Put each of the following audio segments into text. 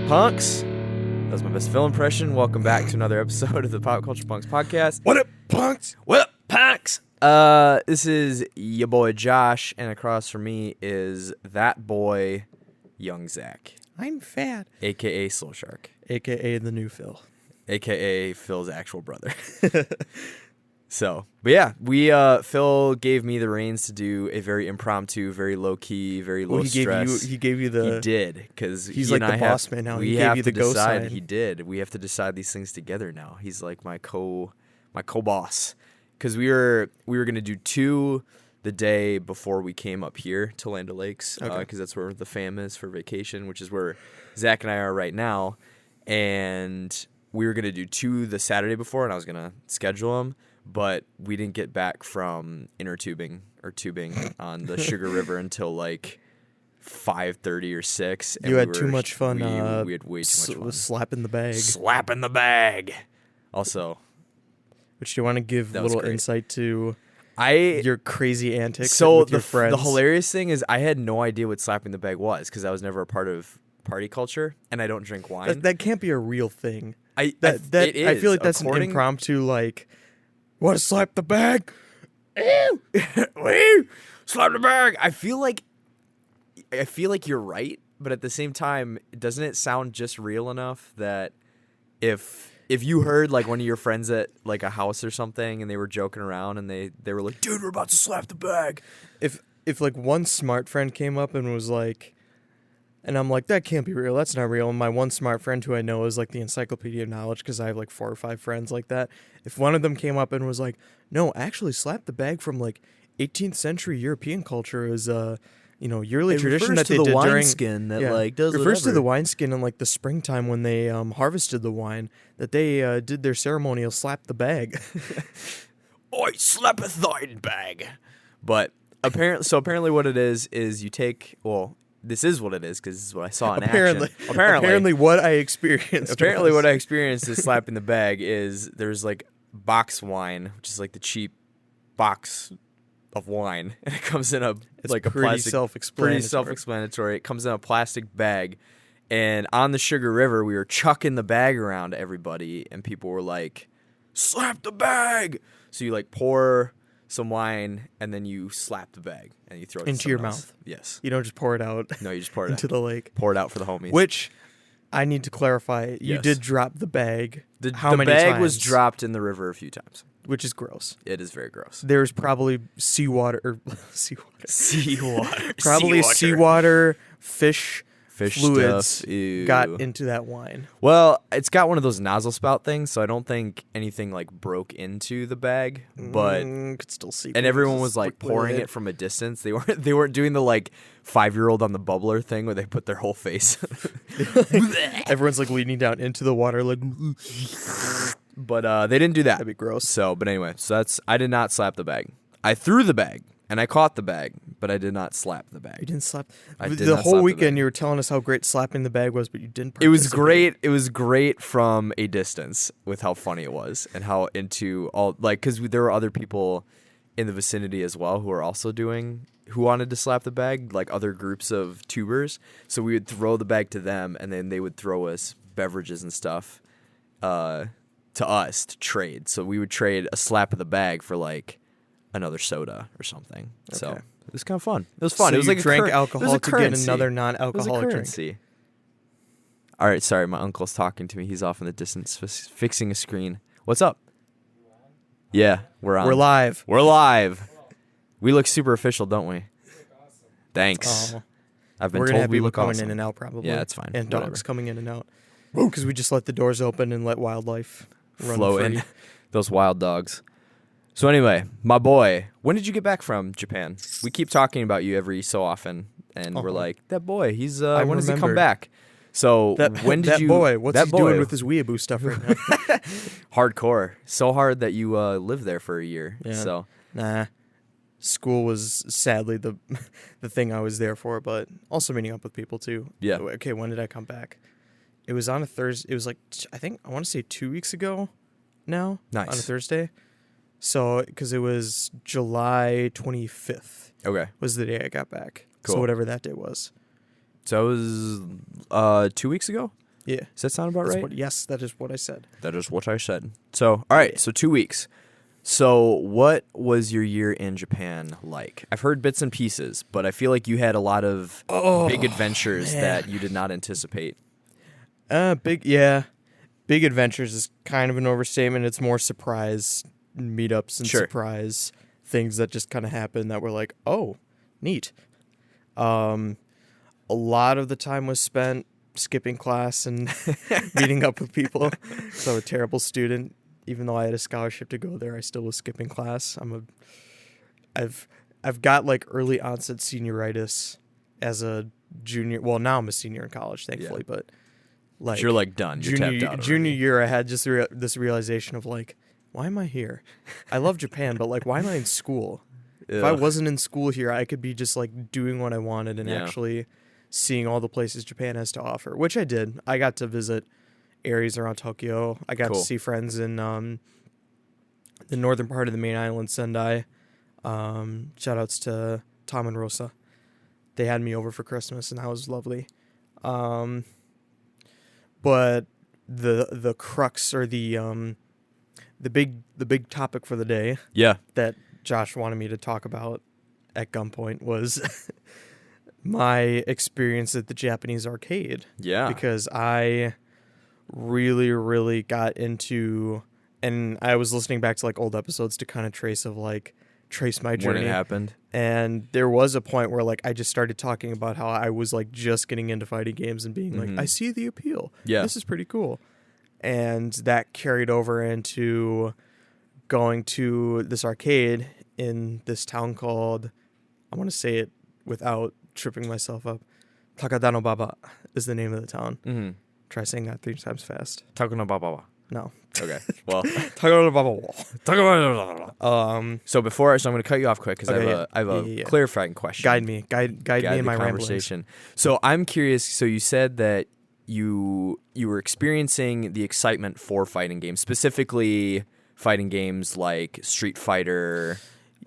punks? That was my best Phil impression. Welcome back to another episode of the Pop Culture Punks podcast. What up, punks? What up, punks? This is your boy Josh, and across from me is that boy, Young Zach, I'm fat. a.k.a. Slow Shark, AKA the new Phil. a.k.a. Phil's actual brother. But yeah, Phil gave me the reins to do a very impromptu, very low-key, very low-stress. He gave you the... He did, because he's like the boss man now. He gave you the go sign. He did. We have to decide these things together now. He's like my co-boss. Because we were going to do two the day before we came up here to Land O'Lakes, because that's where the fam is for vacation, which is where Zach and I are right now. And we were going to do two the Saturday before, and I was going to schedule them. But we didn't get back from tubing on the Sugar River until like 5:30 or 6. You had too much fun. We had way too much fun. Slapping the bag. Slapping the bag. Also, which do you want to give a little insight to your crazy antics with your friends? The hilarious thing is I had no idea what slapping the bag was because I was never a part of party culture and I don't drink wine. That can't be a real thing. It is, I feel like that's an impromptu, like, want to slap the bag? Ew! Woo! Slap the bag! I feel like you're right, but at the same time, doesn't it sound just real enough that if you heard like one of your friends at like a house or something and they were joking around and they were like, dude, we're about to slap the bag. If like one smart friend came up and was like, and I'm like, that can't be real. That's not real. And my one smart friend who I know is like the encyclopedia of knowledge because I have like 4 or 5 friends like that. If one of them came up and was like, no, actually slap the bag from like 18th century European culture is yearly tradition that they did during wineskin that like does refers whatever. To the wineskin in like the springtime when they harvested the wine that they did their ceremonial slap the bag. Oi, slap a thine bag. But apparently what it is you take this is what it is because this is what I saw in action. Apparently, what I experienced. Apparently, what I experienced is slapping the bag. Is there's like box wine, which is like the cheap box of wine, and it comes in a plastic. Pretty self-explanatory. It comes in a plastic bag, and on the Sugar River, we were chucking the bag around to everybody, and people were like, "Slap the bag!" So you like pour some wine, and then you slap the bag, and you throw it into your mouth. Yes. You don't just pour it out. No, you just pour it into the lake. Pour it out for the homies. Which, I need to clarify, you did drop the bag. How many times? The bag was dropped in the river a few times. Which is gross. It is very gross. There's probably seawater. Probably seawater, fish fluids stuff. Got into that wine. Well, it's got one of those nozzle spout things, so I don't think anything like broke into the bag, but could still see. And everyone was like pouring it from a distance. They weren't doing the like 5-year-old on the bubbler thing where they put their whole face. Everyone's like leaning down into the water like. But they didn't do that. That'd be gross. So I did not slap the bag. I threw the bag. And I caught the bag, but I did not slap the bag. You didn't slap the whole weekend. You were telling us how great slapping the bag was, but you didn't. It was great. It was great from a distance with how funny it was and how into all because there were other people in the vicinity as well who wanted to slap the bag, like other groups of tubers. So we would throw the bag to them, and then they would throw us beverages and stuff to us to trade. So we would trade a slap of the bag for like another soda or something. Okay. So it was kind of fun. It was fun. So it was like drank alcohol to get another non-alcoholic drink. All right, sorry, my uncle's talking to me. He's off in the distance fixing a screen. What's up? Yeah, we're on. We're live. We're live. We look super official, don't we? Thanks. Oh. I've been We're told gonna have we people look coming awesome. in and out probably. Yeah, it's fine. And dogs coming in and out. Because we just let the doors open and let wildlife flow run free. in. Those wild dogs. So anyway, my boy, when did you get back from Japan? We keep talking about you every so often, and we're like, that boy, he's when does he come back? So when did what's he doing with his weeaboo stuff right now? Hardcore. So hard that you lived there for a year. Yeah. So nah. School was sadly the thing I was there for, but also meeting up with people too. Yeah. Okay, when did I come back? It was on a Thursday. It was like, I want to say 2 weeks ago now. Nice. On a Thursday. So, because it was July 25th. Okay. Was the day I got back. Cool. So whatever that day was. So it was 2 weeks ago? Yeah. Does that sound about That's right? yes, that is what I said. That is what I said. So, all right, so 2 weeks. So, what was your year in Japan like? I've heard bits and pieces, but I feel like you had a lot of big adventures that you did not anticipate. Big adventures is kind of an overstatement. It's more surprise meetups and Sure. surprise things that just kind of happen that were like, oh, neat. A lot of the time was spent skipping class and meeting up with people. So I'm a terrible student. Even though I had a scholarship to go there, I still was skipping class. I've got like early onset senioritis as a junior. Well, now I'm a senior in college, thankfully, but like You're like done. You're tapped out junior already. year, I had just this realization of like, why am I here? I love Japan, but like, why am I in school? If I Ugh. wasn't in school here, I could be just like doing what I wanted and Yeah. actually seeing all the places Japan has to offer, which I did. I got to visit areas around Tokyo. I got Cool. to see friends in the northern part of the main island, Sendai. Shout outs to Tom and Rosa. They had me over for Christmas, and that was lovely. But the crux or the big topic for the day Yeah. that Josh wanted me to talk about at gunpoint was my experience at the Japanese arcade. Yeah. Because I really, really got into, and I was listening back to like old episodes to kind of trace my When journey. it happened. And there was a point where like I just started talking about how I was like just getting into fighting games and being like, I see the appeal. Yeah. This is pretty cool. And that carried over into going to this arcade in this town called, I want to say it without tripping myself up, Takadano Baba is the name of the town. Mm-hmm. Try saying that 3 times fast. Takuna Baba. No. Okay. Well, Takadano Baba. so I'm going to cut you off quick because Okay, I have a yeah. clarifying question. Guide me in the my ramblings. conversation. So I'm curious. So you said that you were experiencing the excitement for fighting games, specifically fighting games like Street Fighter,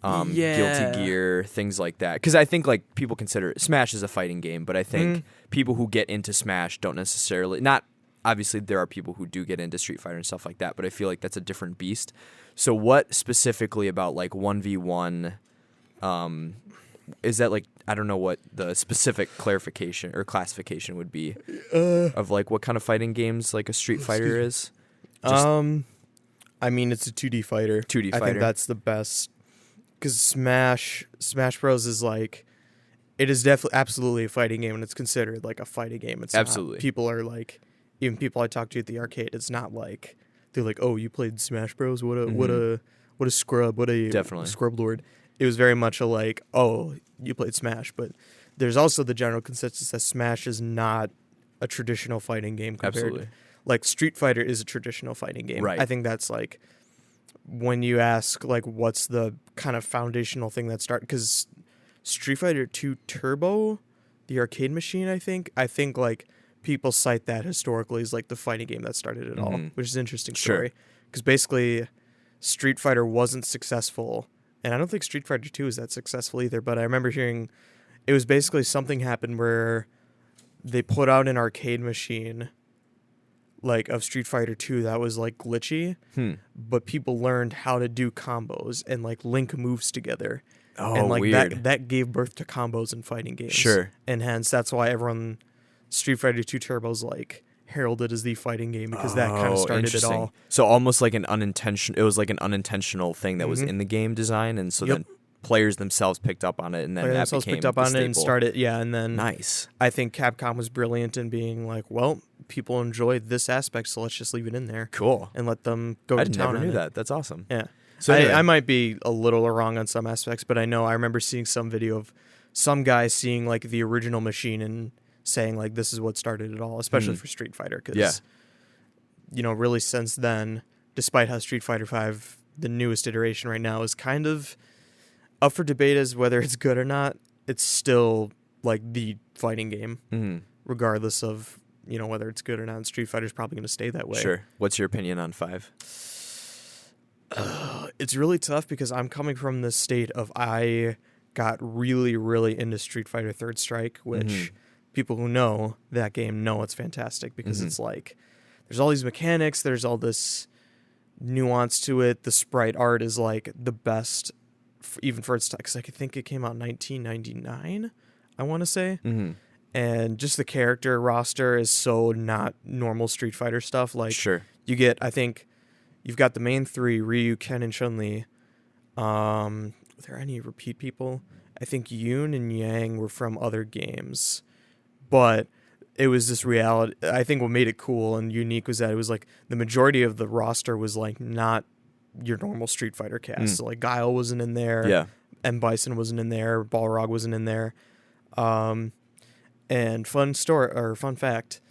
Guilty Gear, things like that. Because I think like people consider Smash as a fighting game, but I think people who get into Smash don't necessarily not. Obviously, there are people who do get into Street Fighter and stuff like that, but I feel like that's a different beast. So what specifically about like 1v1 is that like, I don't know what the specific clarification or classification would be of like what kind of fighting games like a Street Fighter is? I mean, it's a 2D fighter. 2D I fighter. think that's the best. Because Smash Bros. Is like, it is definitely absolutely a fighting game, and it's considered like a fighting game. It's Absolutely. Not, people are like, even people I talk to at the arcade, it's not like they're like, oh, you played Smash Bros. What a scrub, what a Definitely. scrub lord. It was very much a like, oh, you played Smash, but there's also the general consensus that Smash is not a traditional fighting game compared. Absolutely. Like Street Fighter is a traditional fighting game. Right. I think that's like when you ask like what's the kind of foundational thing that started, because Street Fighter 2 Turbo, the arcade machine, I think like people cite that historically as like the fighting game that started it all, which is an interesting Sure. story. Because basically Street Fighter wasn't successful, and I don't think Street Fighter 2 is that successful either, but I remember hearing it was basically something happened where they put out an arcade machine like of Street Fighter 2 that was like glitchy, but people learned how to do combos and like link moves together. Oh, and like weird. that gave birth to combos in fighting games. Sure. And hence that's why everyone Street Fighter 2 Turbo's like heralded as the fighting game, because that kind of started it interesting. all. So almost like it was like an unintentional thing that was in the game design, and so Yep. then players themselves picked up on it, and then Players that themselves became picked up the on it and staple. started, and then Nice. I think Capcom was brilliant in being like, well, people enjoyed this aspect, so let's just leave it in there. Cool. And let them go I to town never on knew it. that. That's awesome. Yeah. So anyway. I might be a little wrong on some aspects, but I remember seeing some video of some guy seeing like the original machine and saying like this is what started it all, especially for Street Fighter, because really since then, despite how Street Fighter V, the newest iteration right now, is kind of up for debate as whether it's good or not, it's still like the fighting game, regardless of whether it's good or not. And Street Fighter's probably going to stay that way. Sure. What's your opinion on 5? It's really tough because I'm coming from this state of I got really, really into Street Fighter Third Strike, which people who know that game know it's fantastic because it's like there's all these mechanics, there's all this nuance to it. The sprite art is like the best, even for its time. Because I think it came out in 1999, I want to say. And just the character roster is so not normal Street Fighter stuff. Like, Sure. you get, I think, you've got the main three, Ryu, Ken, and Chun-Li. Are there any repeat people? I think Yoon and Yang were from other games. But it was this reality. I think what made it cool and unique was that it was like the majority of the roster was like not your normal Street Fighter cast. So like Guile wasn't in there. Yeah. M. Bison wasn't in there. Balrog wasn't in there. And fun fact,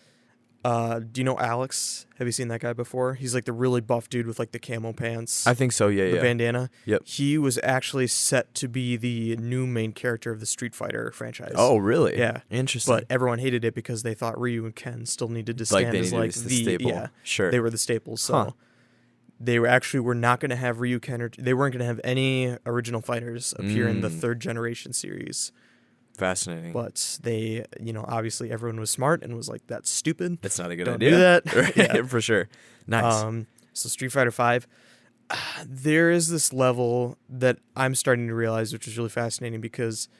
do you know Alex? Have you seen that guy before? He's like the really buff dude with like the camo pants. I think so, the yeah. bandana. Yep. He was actually set to be the new main character of the Street Fighter franchise. Oh, really? Yeah. Interesting. But everyone hated it because they thought Ryu and Ken still needed to stand as like the staple. Yeah, Sure. they were the staples. So they were not going to have Ryu, Ken, they weren't going to have any original fighters appear in the third generation series. Fascinating. But they, obviously everyone was smart and was like, that's stupid. That's not a good Don't idea. do that. Yeah, for sure. Nice. So Street Fighter V, there is this level that I'm starting to realize, which is really fascinating because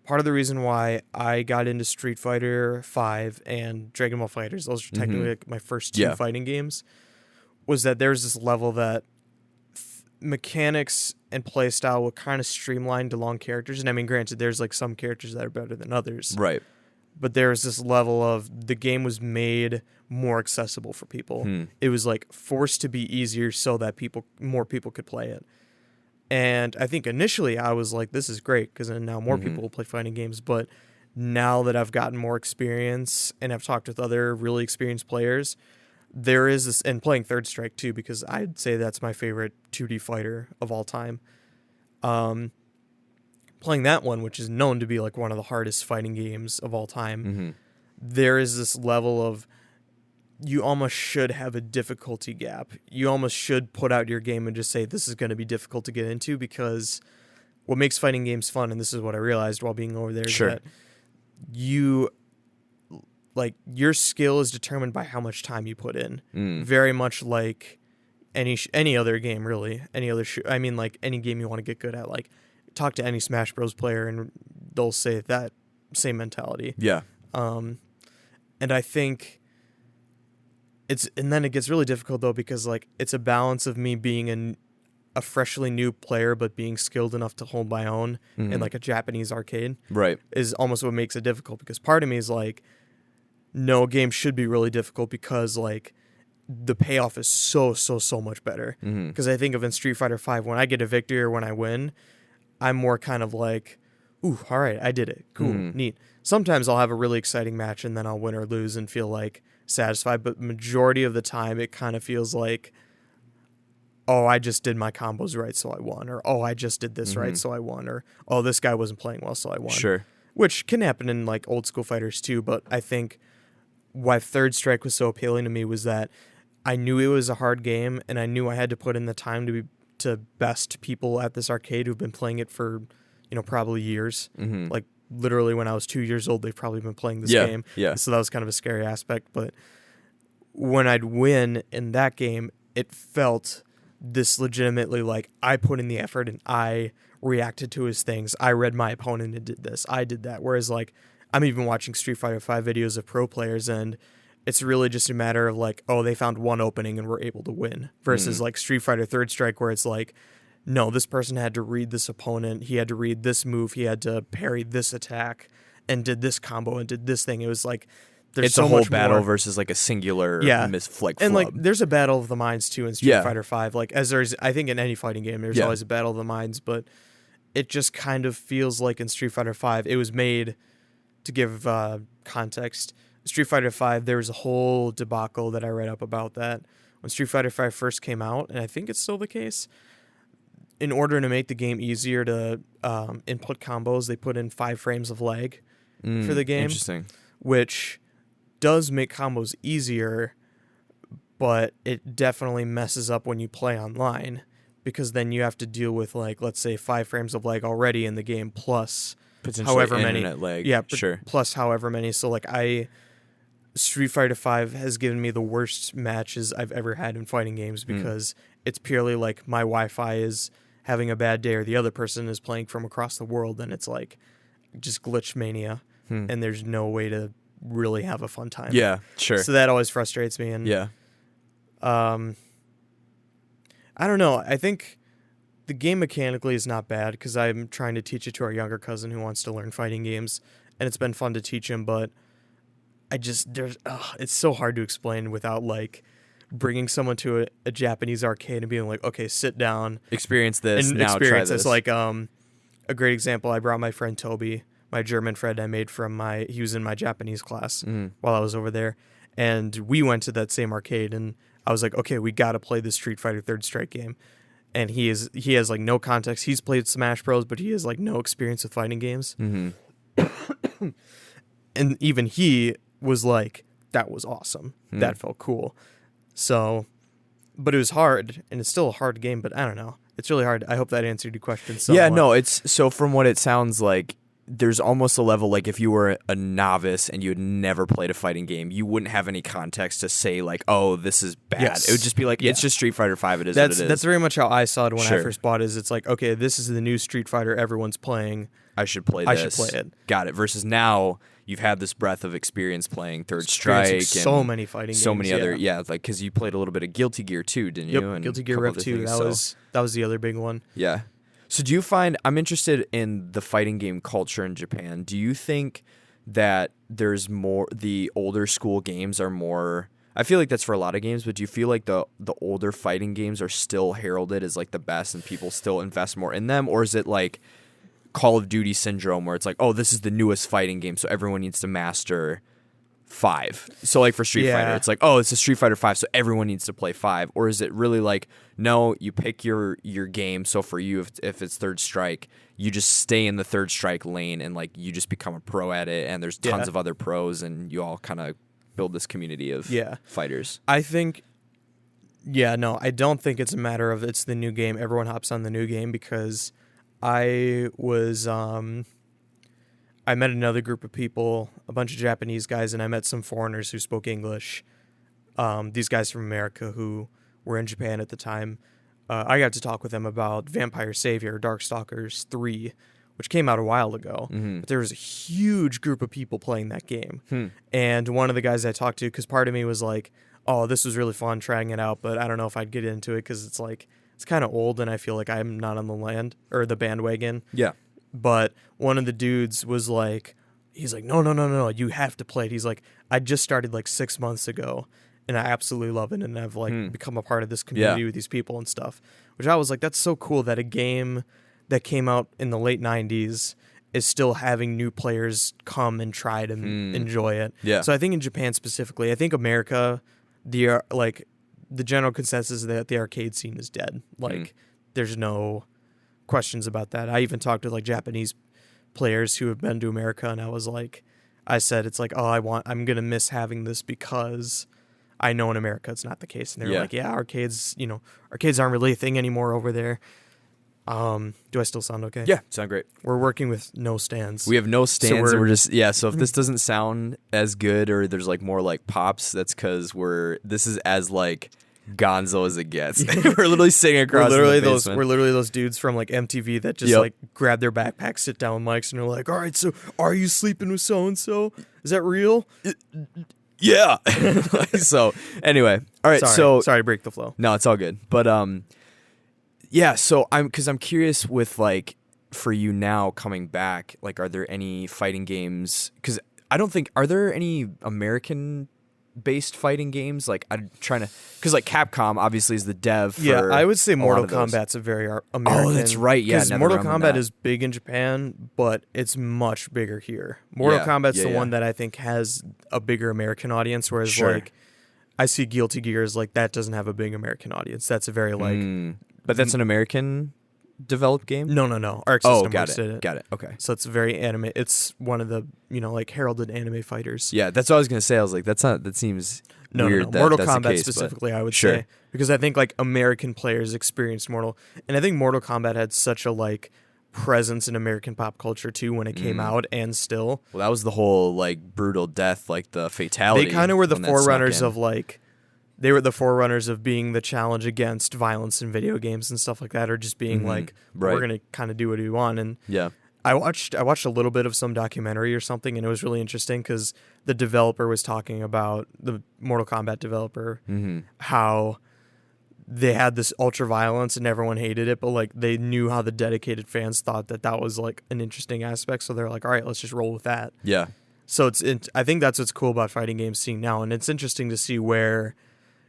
part of the reason why I got into Street Fighter V and Dragon Ball FighterZ, those are technically like my first two fighting games, was that there's this level that mechanics and playstyle were kind of streamlined to long characters. And I mean, granted, there's like some characters that are better than others. Right. But there's this level of the game was made more accessible for people. It was like forced to be easier so that more people could play it. And I think initially I was like, this is great because now more people will play fighting games. But now that I've gotten more experience and I've talked with other really experienced players, there is this, and playing Third Strike too, because I'd say that's my favorite 2D fighter of all time. Playing that one, which is known to be like one of the hardest fighting games of all time, there is this level of you almost should have a difficulty gap. You almost should put out your game and just say, this is going to be difficult to get into, because what makes fighting games fun, and this is what I realized while being over there, is that your skill is determined by how much time you put in. Very much like any other game, really. Any other like any game you want to get good at. Like, talk to any Smash Bros. Player and they'll say that same mentality. Yeah. And I think then it gets really difficult though, because like it's a balance of me being a freshly new player but being skilled enough to hold my own in like a Japanese arcade. Right. Is almost what makes it difficult, because part of me is like, no, game should be really difficult because like the payoff is so much better. Because I think of in Street Fighter V, when I get a victory or when I win, I'm more kind of like, ooh, all right, I did it. Cool, neat. Sometimes I'll have a really exciting match and then I'll win or lose and feel like satisfied. But majority of the time, it kind of feels like, oh, I just did my combos right, so I won. Or, oh, I just did this right, so I won. Or, oh, this guy wasn't playing well, so I won. Sure. Which can happen in like old school fighters too. But I think why Third Strike was so appealing to me was that I knew it was a hard game and I knew I had to put in the time to best people at this arcade who've been playing it for, probably years. Like literally when I was 2 years old, they've probably been playing this game. Yeah. So that was kind of a scary aspect. But when I'd win in that game, it felt this legitimately like I put in the effort and I reacted to his things. I read my opponent and did this. I did that. Whereas like I'm even watching Street Fighter V videos of pro players and it's really just a matter of like, oh, they found one opening and were able to win, versus like Street Fighter Third Strike, where it's like, no, this person had to read this opponent. He had to read this move. He had to parry this attack and did this combo and did this thing. It was like, It's so a whole battle versus like a singular flub. And like there's a battle of the minds too in Street Fighter V. Like as there's, I think in any fighting game, there's always a battle of the minds, but it just kind of feels like in Street Fighter V, it was made to give context. Street Fighter V, there was a whole debacle that I read up about that when Street Fighter V first came out, and I think it's still the case. In order to make the game easier to input combos, they put in 5 frames of lag for the game. Interesting. Which does make combos easier, but it definitely messes up when you play online, because then you have to deal with, like, let's say 5 frames of lag already in the game plus Potentially however many internet lag. yeah, Sure. plus however many. So like Street Fighter V has given me the worst matches I've ever had in fighting games because it's purely like my Wi-Fi is having a bad day or the other person is playing from across the world, and it's like just glitch mania, and there's no way to really have a fun time. Yeah, sure. So that always frustrates me. And Yeah. I don't know. I think the game mechanically is not bad because I'm trying to teach it to our younger cousin who wants to learn fighting games, and it's been fun to teach him. But it's so hard to explain without like bringing someone to a Japanese arcade and being like, okay, sit down, Experience this. and Now experience try this. this. Like a great example. I brought my friend Toby, my German friend I made he was in my Japanese class while I was over there, and we went to that same arcade, and I was like, okay, we got to play this Street Fighter Third Strike game. And he has like no context. He's played Smash Bros, but he has like no experience with fighting games. Mm-hmm. And even he was like, that was awesome. That felt cool. So, but it was hard, and it's still a hard game, but I don't know. It's really hard. I hope that answered your question. Yeah, no, it's so from what it sounds like, there's almost a level like if you were a novice and you had never played a fighting game, you wouldn't have any context to say like, oh, this is bad. Yes. It would just be like, it's just Street Fighter 5. It is That's what it is. that's very much how I saw it when Sure. I first bought it. Is it's like, okay, this is the new Street Fighter everyone's playing. I should play this. I should play it. Got it. Versus now, you've had this breadth of experience playing Third Strike. Experiencing And so many fighting so games, many other, like, because you played a little bit of Guilty Gear too, didn't you? Yep, And Guilty a Gear couple Rev other 2. things, That was the other big one. Yeah. So do you find, I'm interested in the fighting game culture in Japan. Do you think that there's more, the older school games are more, I feel like that's for a lot of games, but do you feel like the older fighting games are still heralded as like the best and people still invest more in them? Or is it like Call of Duty syndrome where it's like, oh, this is the newest fighting game, so everyone needs to master 5. So like for Street Fighter, it's like, oh, it's a Street Fighter 5, so everyone needs to play 5. Or is it really like, no, you pick your game. So for you, if it's Third Strike, you just stay in the Third Strike lane and like you just become a pro at it. And there's tons of other pros, and you all kind of build this community of fighters. I think, I don't think it's a matter of it's the new game. Everyone hops on the new game because I was I met another group of people, a bunch of Japanese guys, and I met some foreigners who spoke English. These guys from America who were in Japan at the time. I got to talk with them about Vampire Savior, Darkstalkers 3, which came out a while ago. But there was a huge group of people playing that game. And one of the guys I talked to, because part of me was like, oh, this was really fun trying it out, but I don't know if I'd get into it because it's like, it's kind of old and I feel like I'm not on the bandwagon. Yeah. But one of the dudes was like, he's like, no, you have to play it. He's like, I just started like 6 months ago, and I absolutely love it, and I've like become a part of this community with these people and stuff. Which I was like, that's so cool that a game that came out in the late 90s is still having new players come and try to enjoy it. Yeah. So I think in Japan specifically, I think America, the general consensus is that the arcade scene is dead. Like, there's no questions about that. I even talked to like Japanese players who have been to America, and I said it's like, oh, I'm gonna miss having this because I know in America it's not the case. And they're like, yeah, arcades aren't really a thing anymore over there. Do I still sound okay? Yeah, sound great. We're working with no stands. We have no stands, So and we're just so if this doesn't sound as good or there's like more like pops, that's because this is as like gonzo as it gets. We're literally sitting across. We're we're literally those dudes from like MTV that just like grab their backpacks, sit down with mics, and they're like, all right, so are you sleeping with so and so? Is that real? Yeah. So anyway, all right. Sorry to break the flow. No, it's all good. But so I'm curious with like for you now coming back, like, are there any fighting games? Because I don't think are there any American based fighting games? Like I'm trying to, because like Capcom obviously is the dev for I would say Mortal lot of those. Kombat's a very American. Oh, that's right. Yeah, because never Mortal remembered Kombat that. is big in Japan, but it's much bigger here. Mortal Kombat's the one that I think has a bigger American audience, whereas like I see Guilty Gear as like that doesn't have a big American audience. That's a very like, but that's an American developed game. no, Arc System got Works it. did it. Got it. Okay. So it's very anime. It's one of the like heralded anime fighters. Yeah, that's what I was gonna say. I was like, that seems weird. No. Mortal that's Kombat the case, specifically, I would sure. say, because I think like American players experienced and I think Mortal Kombat had such a like presence in American pop culture too when it came out, and still. Well, that was the whole like brutal death, like the fatality. They kind of were the when that snuck forerunners in. of like, they were the forerunners of being the challenge against violence in video games and stuff like that, or just being like, Right. we're gonna kind of do what we want. And Yeah. I watched a little bit of some documentary or something, and it was really interesting because the developer was talking about, the Mortal Kombat developer, how they had this ultra violence and everyone hated it, but like they knew how the dedicated fans thought that was like an interesting aspect, so they're like, all right, let's just roll with that. Yeah. So I think that's what's cool about fighting games seeing now, and it's interesting to see where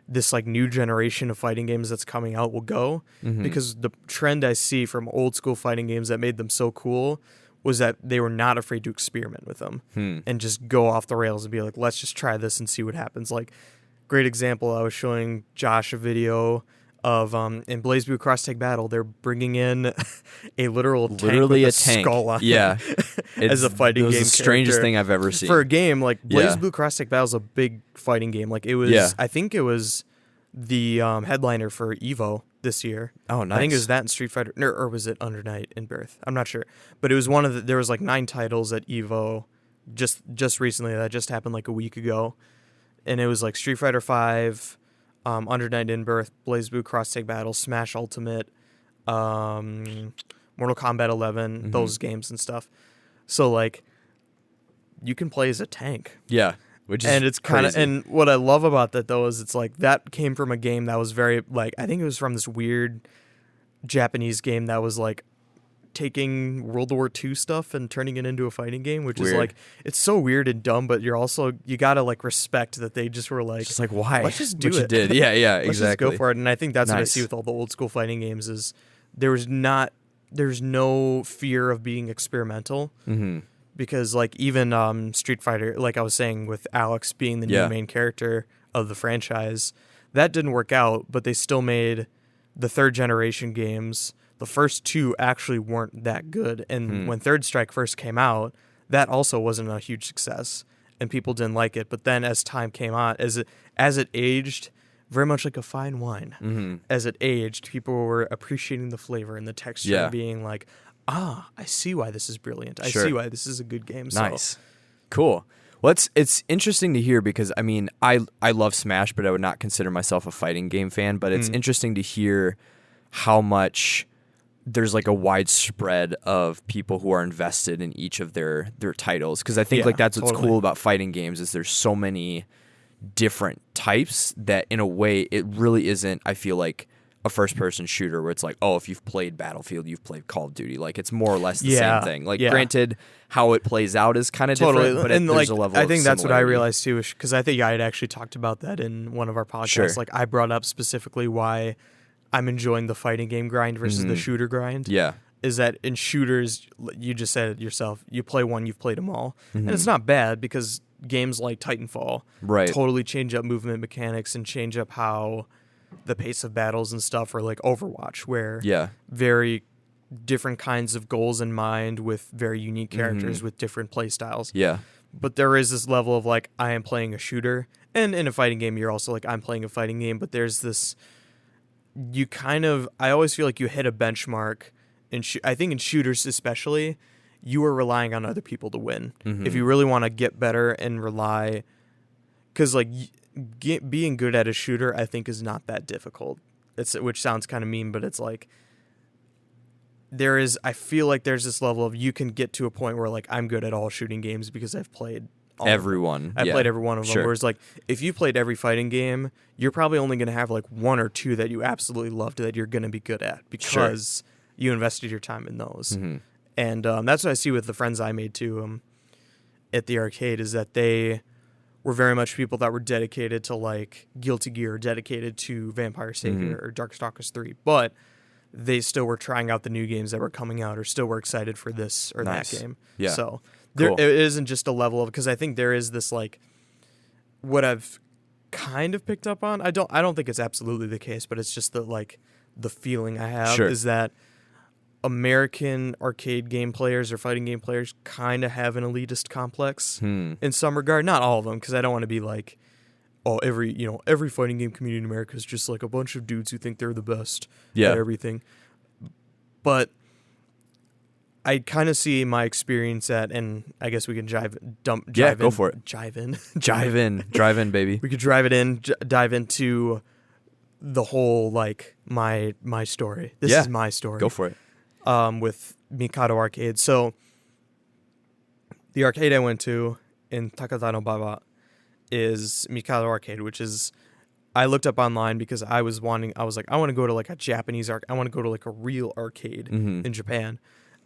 this like new generation of fighting games that's coming out will go, because the trend I see from old school fighting games that made them so cool was that they were not afraid to experiment with them and just go off the rails and be like, let's just try this and see what happens. Like, great example, I was showing Josh a video of in Blaze Blue Cross Tag Battle, they're bringing in a literally with a tank. skull on Yeah. it as a fighting game. It was the strangest character. thing I've ever seen. For a game like Blaze Yeah. Blue Cross Tag Battle is a big fighting game. Like it was, Yeah. I think it was the headliner for EVO this year. Oh, nice. I think it was that in Street Fighter, or was it Under Night in Birth? I'm not sure, but it was one of the. There was like 9 titles at EVO, just recently. That just happened like a week ago, and it was like Street Fighter 5, Under Night in Birth, Blaze Blue Cross Tag Battle, Smash Ultimate, Mortal Kombat 11, those games and stuff. So like, you can play as a tank. Yeah. Which is And it's kind of, crazy. and what I love about that though is it's like that came from a game that was very like, I think it was from this weird Japanese game that was like taking World War II stuff and turning it into a fighting game, which is Weird. like, it's so weird and dumb, but you're also, you gotta like respect that they just were like, just like, why? let's just do What you it. did. Yeah, yeah, let's exactly. just go for it. And I think that's what I Nice. see with all the old school fighting games is there's no fear of being experimental. Because like even Street Fighter, like I was saying with Alex being the Yeah. new main character of the franchise, that didn't work out, but they still made the 3rd generation games. The first 2 actually weren't that good, and when Third Strike first came out, that also wasn't a huge success, and people didn't like it. But then as time came on, as it aged, very much like a fine wine, as it aged, people were appreciating the flavor and the texture, Yeah. and being like, I see why this is brilliant. I Sure. see why this is a good game. So. Nice. Cool. Well, it's interesting to hear because, I mean, I love Smash, but I would not consider myself a fighting game fan. But it's interesting to hear how much there's like a widespread of people who are invested in each of their titles. Because I think Yeah, like that's what's totally. cool about fighting games is there's so many different types that in a way it really isn't, I feel like, a first-person shooter where it's like, oh, if you've played Battlefield, you've played Call of Duty. Like, it's more or less the Yeah, same thing. Like, yeah. granted, how it plays out is kind of different, but and there's like a level I of think that's what I similarity. realized too, because I think I had actually talked about that in one of our podcasts. Sure. Like I brought up specifically why I'm enjoying the fighting game grind versus the shooter grind. Yeah. Is that in shooters, you just said it yourself, you play one, you've played them all, Mm-hmm. and it's not bad because games like Titanfall Right. totally change up movement mechanics and change up how the pace of battles and stuff, or like Overwatch, where Yeah. very different kinds of goals in mind with very unique characters with different play styles. Yeah. But there is this level of like, I am playing a shooter, and in a fighting game you're also like, I'm playing a fighting game, but there's this, I always feel like you hit a benchmark I think in shooters especially, you are relying on other people to win. If you really want to get better and rely, because like being good at a shooter, I think is not that difficult. Which sounds kind of mean, but it's like I feel like there's this level of you can get to a point where like I'm good at all shooting games because I've played all of them. Everyone. I've yeah. played every one of them. Sure. Whereas like if you played every fighting game, you're probably only going to have like 1 or 2 that you absolutely loved that you're going to be good at because you invested your time in those. And that's what I see with the friends I made too at the arcade, is that they were very much people that were dedicated to like Guilty Gear, dedicated to Vampire Savior or Darkstalkers 3, but they still were trying out the new games that were coming out, or still were excited for this or Nice. that game. Yeah. So Cool. it isn't just a level of, because I think there is this like, what I've kind of picked up on. I don't think it's absolutely the case, but it's just the feeling I have Sure. is that American arcade game players or fighting game players kind of have an elitist complex in some regard. Not all of them, because I don't want to be like, oh, every fighting game community in America is just like a bunch of dudes who think they're the best Yeah. at everything. But I kind of see my experience and I guess we can go for it. Jive in. Drive in, baby. We could dive into the whole, like, my story. This is my story. Go for it. With Mikado Arcade. So, the arcade I went to in Takadanobaba is Mikado Arcade, which is, I looked up online because I was like, I want to go to, like, a Japanese arcade. I want to go to, like, a real arcade in Japan.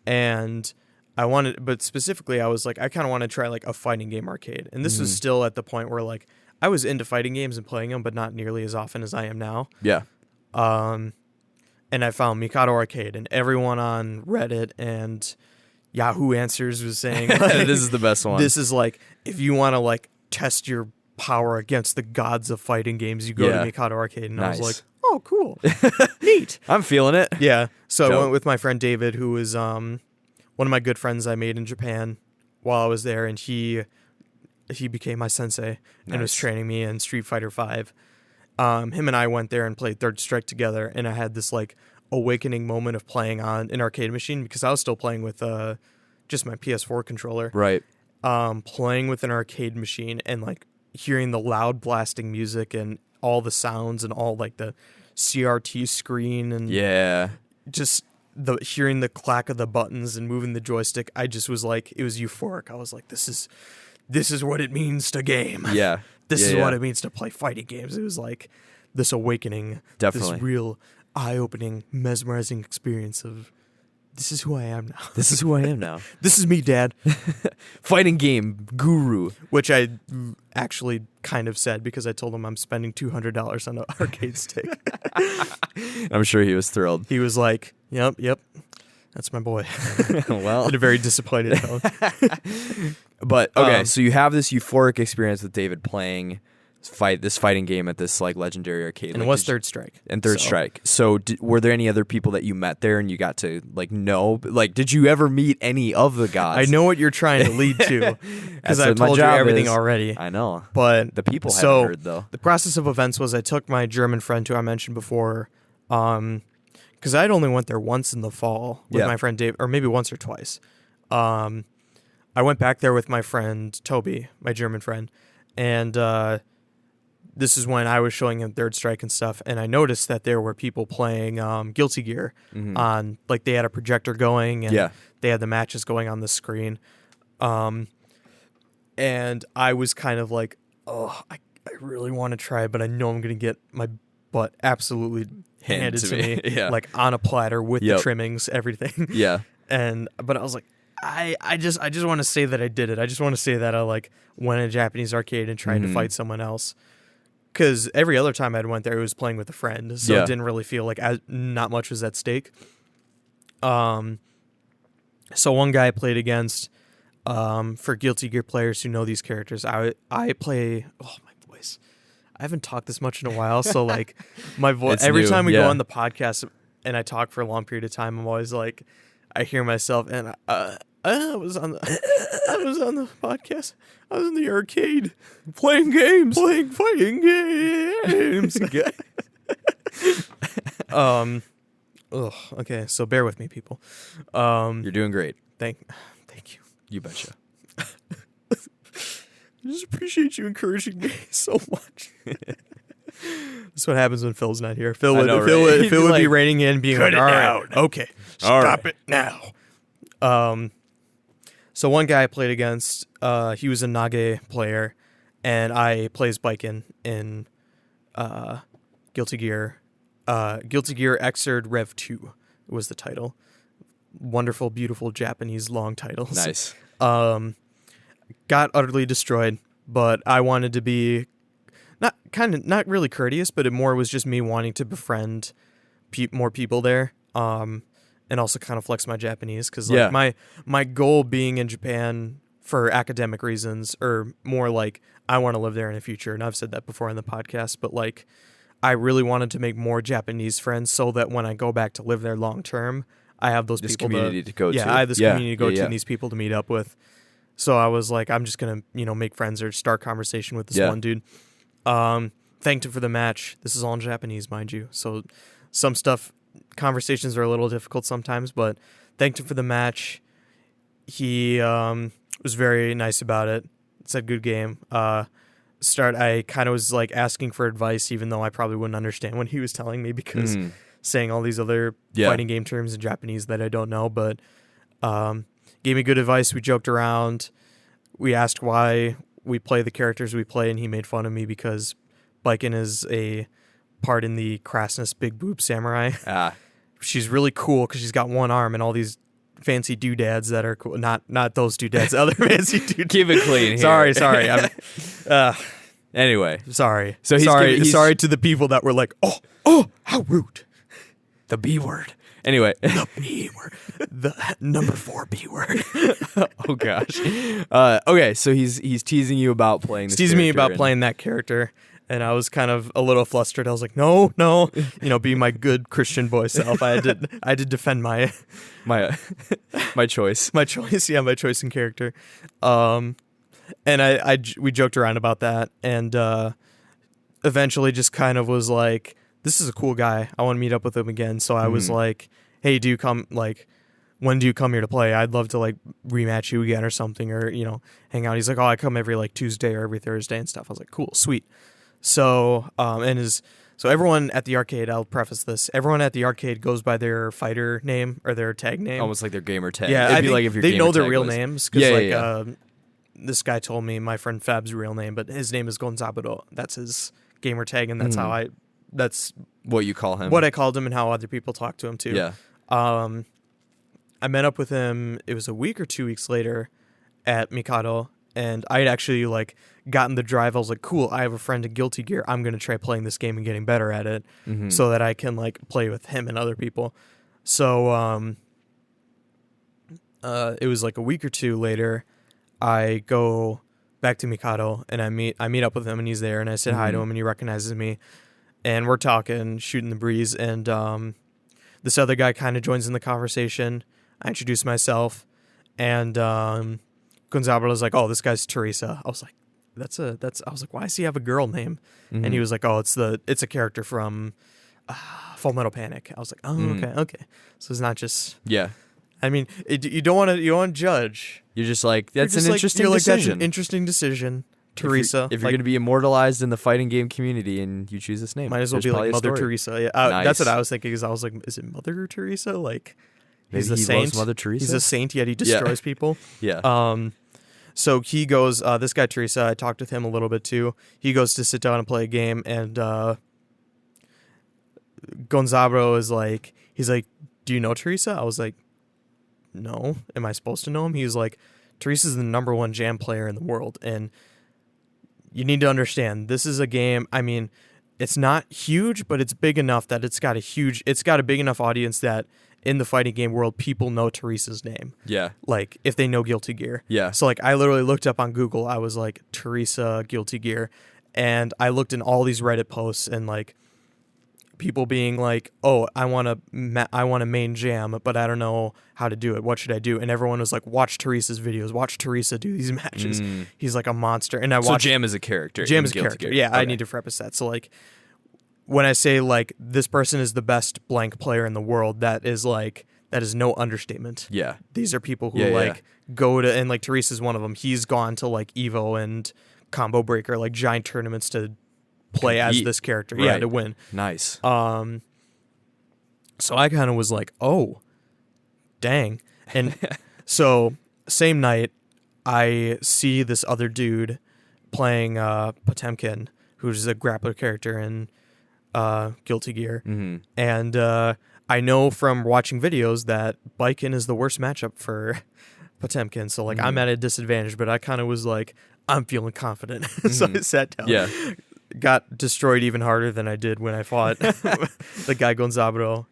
And but specifically, I was like, I kind of want to try, like, a fighting game arcade. And this was still at the point where, like, I was into fighting games and playing them, but not nearly as often as I am now. Yeah. And I found Mikado Arcade, and everyone on Reddit and Yahoo Answers was saying, like, this is the best one. This is, like, if you want to, like, test your power against the gods of fighting games, you go to Mikado Arcade. And nice. I was like, oh, cool. Neat. I'm feeling it. Yeah. So Dope. I went with my friend David, who was one of my good friends I made in Japan while I was there, and he became my sensei and was training me in Street Fighter V. Him and I went there and played Third Strike together, and I had this, like, awakening moment of playing on an arcade machine because I was still playing with just my PS4 controller. Right. Playing with an arcade machine and, like, hearing the loud blasting music and all the sounds and all, like, the CRT screen and just hearing the clack of the buttons and moving the joystick. I just was like, it was euphoric. I was like, this is what it means to game. Yeah. This is what it means to play fighting games. It was like this awakening, definitely, this real eye-opening, mesmerizing experience of, this is who I am now. This is who I am now. This is me, Dad. Fighting game guru. Which I actually kind of said because I told him I'm spending $200 on an arcade stick. I'm sure he was thrilled. He was like, yep, that's my boy. Well, in a very disappointed tone. But, okay, so you have this euphoric experience with David playing this fighting game at this, like, legendary arcade. And it was Third Strike. And Third Strike. So were there any other people that you met there and you got to, like, know? Like, did you ever meet any of the gods? I know what you're trying to lead to because I've told you everything already. I know. But the people haven't heard, though. The process of events was I took my German friend who I mentioned before, because I'd only went there once in the fall with my friend Dave, or maybe once or twice. I went back there with my friend Toby, my German friend, and this is when I was showing him Third Strike and stuff, and I noticed that there were people playing Guilty Gear on, like, they had a projector going, and they had the matches going on the screen. And I was kind of like, oh, I really want to try, but I know I'm going to get my butt absolutely handed to me. Like, on a platter with the trimmings, everything. Yeah. But I was like, I just want to say that I did it. I just want to say that I, like, went in a Japanese arcade and tried to fight someone else. Because every other time I'd went there, it was playing with a friend, so it didn't really feel like not much was at stake. So one guy I played against, for Guilty Gear players who know these characters, I play. Oh, my voice! I haven't talked this much in a while, so, like, my voice. Every time we go on the podcast and I talk for a long period of time, I'm always like, I hear myself, and I was on the podcast. I was in the arcade playing fighting games. Okay, so bear with me, people. You're doing great. Thank you. You betcha. I just appreciate you encouraging me so much. That's what happens when Phil's not here. Phil would like, be reining in, being like, all right, okay, stop it now. So one guy I played against, he was a Nage player, and I play as Baiken in Guilty Gear. Guilty Gear Xrd Rev 2 was the title. Wonderful, beautiful Japanese long titles. Nice. Got utterly destroyed, but I wanted to be not really courteous, but it more was just me wanting to befriend more people there. And also kind of flex my Japanese, because, like, my goal being in Japan for academic reasons, or more like I want to live there in the future, and I've said that before on the podcast, but, like, I really wanted to make more Japanese friends so that when I go back to live there long term, I have those people community to go to. Yeah, I have this community to go to and these people to meet up with. So I was like, I'm just gonna, make friends or start conversation with this one dude. Thanked him for the match. This is all in Japanese, mind you. So some conversations are a little difficult sometimes, but thanked him for the match. he was very nice about it. Said good game. I kind of was like asking for advice, even though I probably wouldn't understand what he was telling me because saying all these other fighting game terms in Japanese that I don't know. But gave me good advice. We joked around. We asked why we play the characters we play, and he made fun of me because Baiken is a part in the Crassness Big Boob Samurai. She's really cool because she's got one arm and all these fancy doodads that are cool. Not those doodads, other fancy doodads. Keep it clean here. Sorry. Anyway. Sorry. So sorry to the people that were like, oh, how rude. The B word. Anyway. The B word. The number 4 B word. Oh, gosh. Okay, so he's teasing you about playing this teasing me about playing that character. And I was kind of a little flustered. I was like, no, being my good Christian boy self. I had to defend my choice. My choice, my choice in character. And we joked around about that, and eventually just kind of was like, this is a cool guy. I want to meet up with him again. So I was like, hey, do you come, like, when do you come here to play? I'd love to, like, rematch you again or something, or, hang out. He's like, oh, I come every, like, Tuesday or every Thursday and stuff. I was like, cool, sweet. So, so everyone at the arcade, I'll preface this, everyone at the arcade goes by their fighter name or their tag name. Almost like their gamer tag. Yeah, It'd be like if your they know their tag real was... names. Cause this guy told me my friend Fab's real name, but his name is Gonzaburo. That's his gamer tag, and that's how that's what you call him. What I called him and how other people talk to him too. Yeah. I met up with him, it was a week or 2 weeks later at Mikado, and I had actually like gotten the drive. I was like, cool, I have a friend in Guilty Gear. I'm going to try playing this game and getting better at it so that I can like play with him and other people. So it was like a week or 2 later, I go back to Mikado and I meet up with him, and he's there, and I said hi to him, and he recognizes me, and we're talking, shooting the breeze, and this other guy kind of joins in the conversation. I introduce myself, and Gonzaburo was like, oh, this guy's Teresa. I was like, I was like, why does he have a girl name? And he was like, oh, it's a character from Full Metal Panic. I was like, oh, okay. So it's not just... Yeah. I mean, you don't want to judge. You're just like, that's an interesting decision. That's an interesting decision, Teresa. If you're going to be immortalized in the fighting game community and you choose this name, might as well be like Mother Teresa. Yeah, nice. That's what I was thinking. Is I was like, is it Mother Teresa? Like, he's a saint. Loves Mother Teresa. He's a saint, yet he destroys people. Yeah. So he goes. This guy Teresa. I talked with him a little bit too. He goes to sit down and play a game, and Gonzaburo is like, he's like, do you know Teresa? I was like, no. Am I supposed to know him? He was like, Teresa's the number 1 jam player in the world, and you need to understand, this is a game, I mean, it's not huge, but it's big enough that it's got a big enough audience that in the fighting game world, people know Teresa's name. Yeah. Like, if they know Guilty Gear. Yeah. So, like, I literally looked up on Google, I was like, Teresa Guilty Gear, and I looked in all these Reddit posts, and, like, people being like, oh, I want to main jam, but I don't know how to do it. What should I do? And everyone was like, watch Teresa's videos. Watch Teresa do these matches. He's like a monster. And I watched... So Jam is a character. Jam is a character. Yeah, okay. I need to preface that. So, like, when I say, like, this person is the best blank player in the world, that is no understatement. Yeah. These are people who, go to... And, like, Teresa's one of them. He's gone to, like, EVO and Combo Breaker, like, giant tournaments to play as this character. Right. Yeah, to win. Nice. So I kind of was like, oh, dang. And so same night, I see this other dude playing Potemkin, who's a grappler character in Guilty Gear. And I know from watching videos that Baiken is the worst matchup for Potemkin. So, like, I'm at a disadvantage, but I kind of was like, I'm feeling confident. So I sat down. Yeah. Got destroyed even harder than I did when I fought the guy Gonzaburo,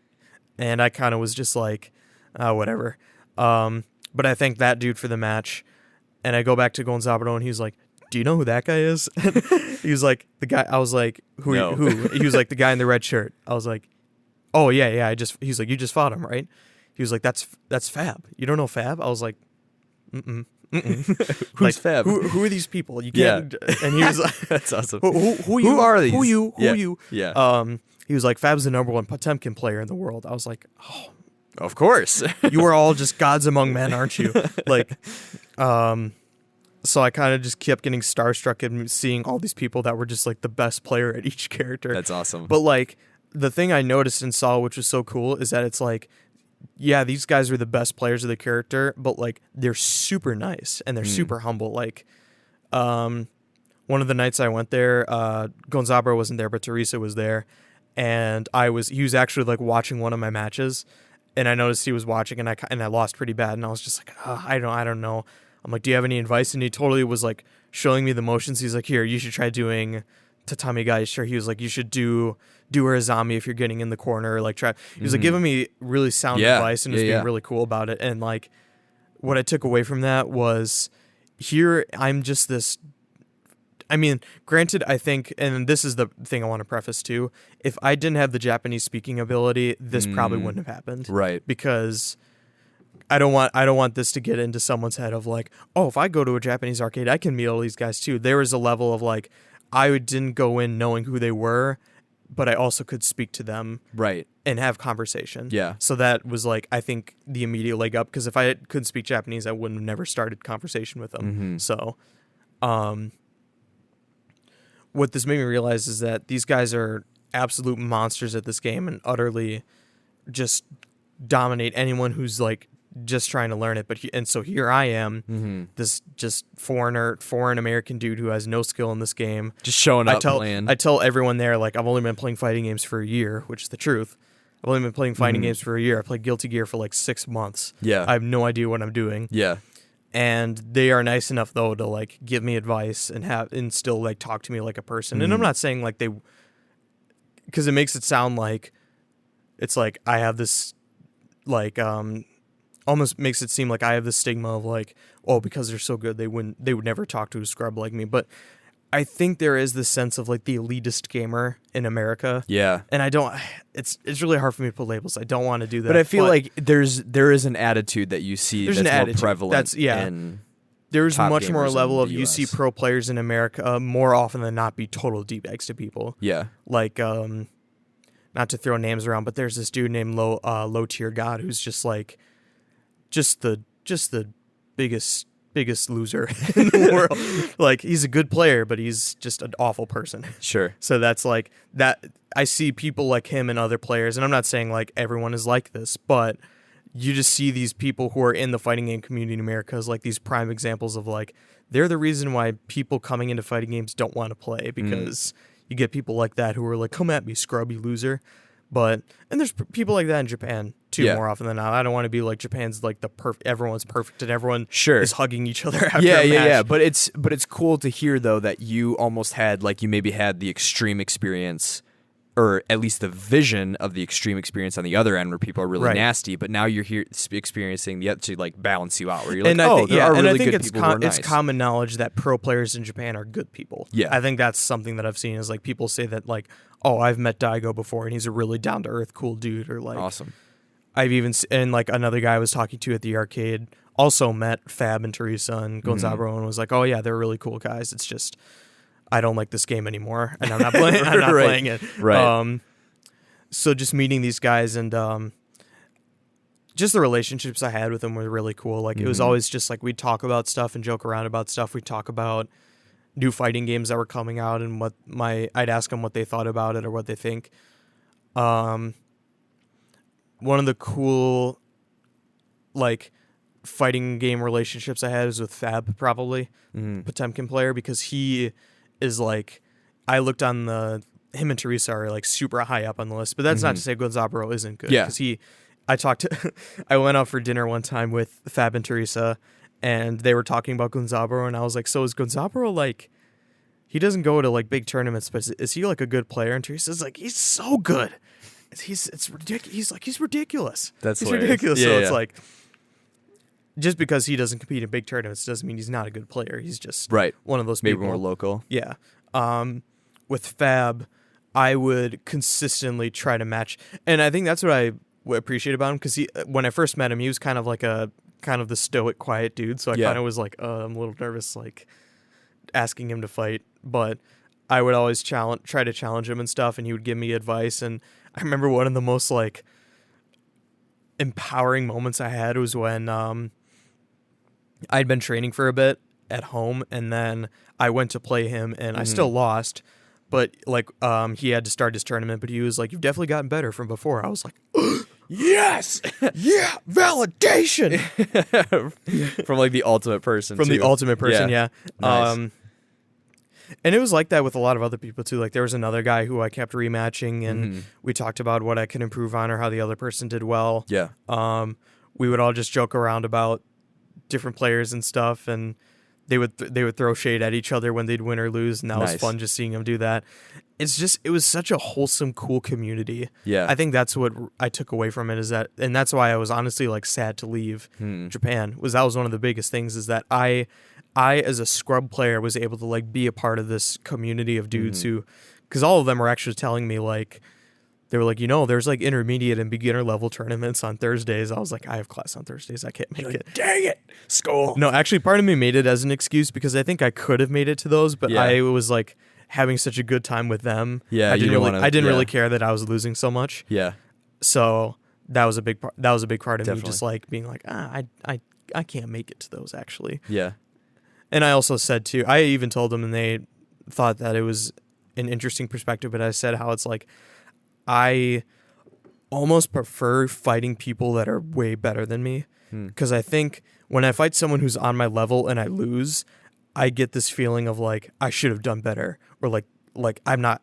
and I kind of was just like, whatever. But I thanked that dude for the match, and I go back to Gonzaburo, and he's like, do you know who that guy is? He was like, the guy. I was like, who? He was like, the guy in the red shirt. I was like, oh yeah. He's like, you just fought him, right? He was like, that's Fab. You don't know Fab? I was like, Who's like, Fab? Who are these people? You can't. Yeah. And he was like, that's awesome. Who are these? Who you? Yeah. He was like, Fab's the number 1 Potemkin player in the world. I was like, oh, Of course. You are all just gods among men, aren't you? Like, so I kind of just kept getting starstruck and seeing all these people that were just like the best player at each character. That's awesome. But like the thing I noticed and saw, which was so cool, is that it's like, yeah, these guys are the best players of the character, but like they're super nice and they're super humble. Like, one of the nights I went there, Gonzabro wasn't there, but Teresa was there, and he was actually like watching one of my matches, and I noticed he was watching, and I lost pretty bad, and I was just like, I don't know. I'm like, do you have any advice? And he totally was like showing me the motions. He's like, here, you should try doing Tatami Gaisher. He was like, you should do Urizami if you're getting in the corner. Like, try. He was like giving me really sound advice and was being really cool about it. And like, what I took away from that was, here I'm just this. I mean, granted, I think, and this is the thing I want to preface too, if I didn't have the Japanese speaking ability, this probably wouldn't have happened. Right. Because I don't want this to get into someone's head of like, oh, if I go to a Japanese arcade, I can meet all these guys too. There was a level of like, I didn't go in knowing who they were, but I also could speak to them. Right. And have conversation. Yeah. So that was like, I think the immediate leg up, because if I couldn't speak Japanese, I wouldn't have never started conversation with them. So, what this made me realize is that these guys are absolute monsters at this game and utterly just dominate anyone who's like just trying to learn it. And so here I am, this just foreign American dude who has no skill in this game, just showing up. I tell everyone there, like, I've only been playing fighting games for a year, which is the truth. I've only been playing fighting games for a year. I played Guilty Gear for like 6 months. Yeah. I have no idea what I'm doing. Yeah. And they are nice enough though to like give me advice and still like talk to me like a person. And I'm not saying like because it makes it sound like it's like I have this like almost makes it seem like I have this stigma of like, oh, because they're so good they would never talk to a scrub like me. But I think there is this sense of like the elitist gamer in America. Yeah. And I don't. It's really hard for me to put labels. I don't want to do that. But I feel like there is an attitude that you see that's more prevalent. There's much more level of US. you see pro players in America more often than not be total D-bags to people. Yeah. Like, not to throw names around, but there's this dude named Low Tier God who's just like, just the biggest loser in the world. Like, he's a good player, but he's just an awful person. Sure. So that's like that. I see people like him and other players, and I'm not saying like everyone is like this, but you just see these people who are in the fighting game community in America as like these prime examples of like, they're the reason why people coming into fighting games don't want to play, because you get people like that who are like, come at me, scrubby loser. And there's people like that in Japan too, more often than not. I don't want to be like Japan's like everyone's perfect and everyone is hugging each other after a match. Yeah. But it's cool to hear though that you almost had like, you maybe had the extreme experience, or at least the vision of the extreme experience on the other end where people are really nasty, but now you're here experiencing the other to like balance you out, where you're like, it's common knowledge that pro players in Japan are good people. Yeah. I think that's something that I've seen is like people say that like, oh, I've met Daigo before and he's a really down to earth, cool dude, or like, awesome. I've even, and like another guy I was talking to at the arcade also met Fab and Teresa and Gonzabro and was like, oh yeah, they're really cool guys. It's just, I don't like this game anymore, and I'm not playing. I'm not playing it. Right. So just meeting these guys and just the relationships I had with them were really cool. Like it was always just like we'd talk about stuff and joke around about stuff. We'd talk about new fighting games that were coming out and I'd ask them what they thought about it or what they think. One of the cool like fighting game relationships I had is with Fab, probably Potemkin player, because he is like, I looked on him and Teresa are like super high up on the list, but that's not to say Gonzaburo isn't good. Yeah. Because I went out for dinner one time with Fab and Teresa and they were talking about Gonzaburo and I was like, so is Gonzaburo like, he doesn't go to like big tournaments, but is he like a good player? And Teresa's like, he's so good. It's ridiculous. He's ridiculous. That's he's hilarious. ridiculous. So it's like, just because he doesn't compete in big tournaments doesn't mean he's not a good player. He's just one of those people. Maybe more local. Yeah. With Fab, I would consistently try to match. And I think that's what I appreciate about him, because when I first met him, he was kind of the stoic, quiet dude. So I kind of was like, I'm a little nervous, like asking him to fight. But I would always try to challenge him and stuff, and he would give me advice. And I remember one of the most like empowering moments I had was when I'd been training for a bit at home, and then I went to play him, and I still lost. But like he had to start his tournament, but he was like, "You've definitely gotten better from before." I was like, "Yes, yeah, validation From like the ultimate person. from the too. ultimate person." Yeah. Nice. And it was like that with a lot of other people too. Like there was another guy who I kept rematching, and we talked about what I could improve on or how the other person did well. Yeah. We would all just joke around about different players and stuff, and they would throw shade at each other when they'd win or lose, and that was Nice. fun just seeing them do that. It was such a wholesome, cool community. Yeah. I think that's what I took away from it, is that, and that's why I was honestly like sad to leave Japan. That was one of the biggest things, is that I as a scrub player was able to like be a part of this community of dudes who, because all of them were actually telling me like, they were like, there's like intermediate and beginner level tournaments on Thursdays. I was like, I have class on Thursdays, I can't make it. Dang it, school. No, actually, part of me made it as an excuse because I think I could have made it to those, but Yeah. I was like having such a good time with them. Yeah, I you didn't don't really, wanna- I didn't yeah. really care that I was losing so much. Yeah. So that was a big part. That was a big part of me, Definitely. just like being like, I can't make it to those actually. Yeah. And I also said too, I even told them, and they thought that it was an interesting perspective. But I said how it's like, I almost prefer fighting people that are way better than me, because I think when I fight someone who's on my level and I lose, I get this feeling of like I should have done better, or like I'm not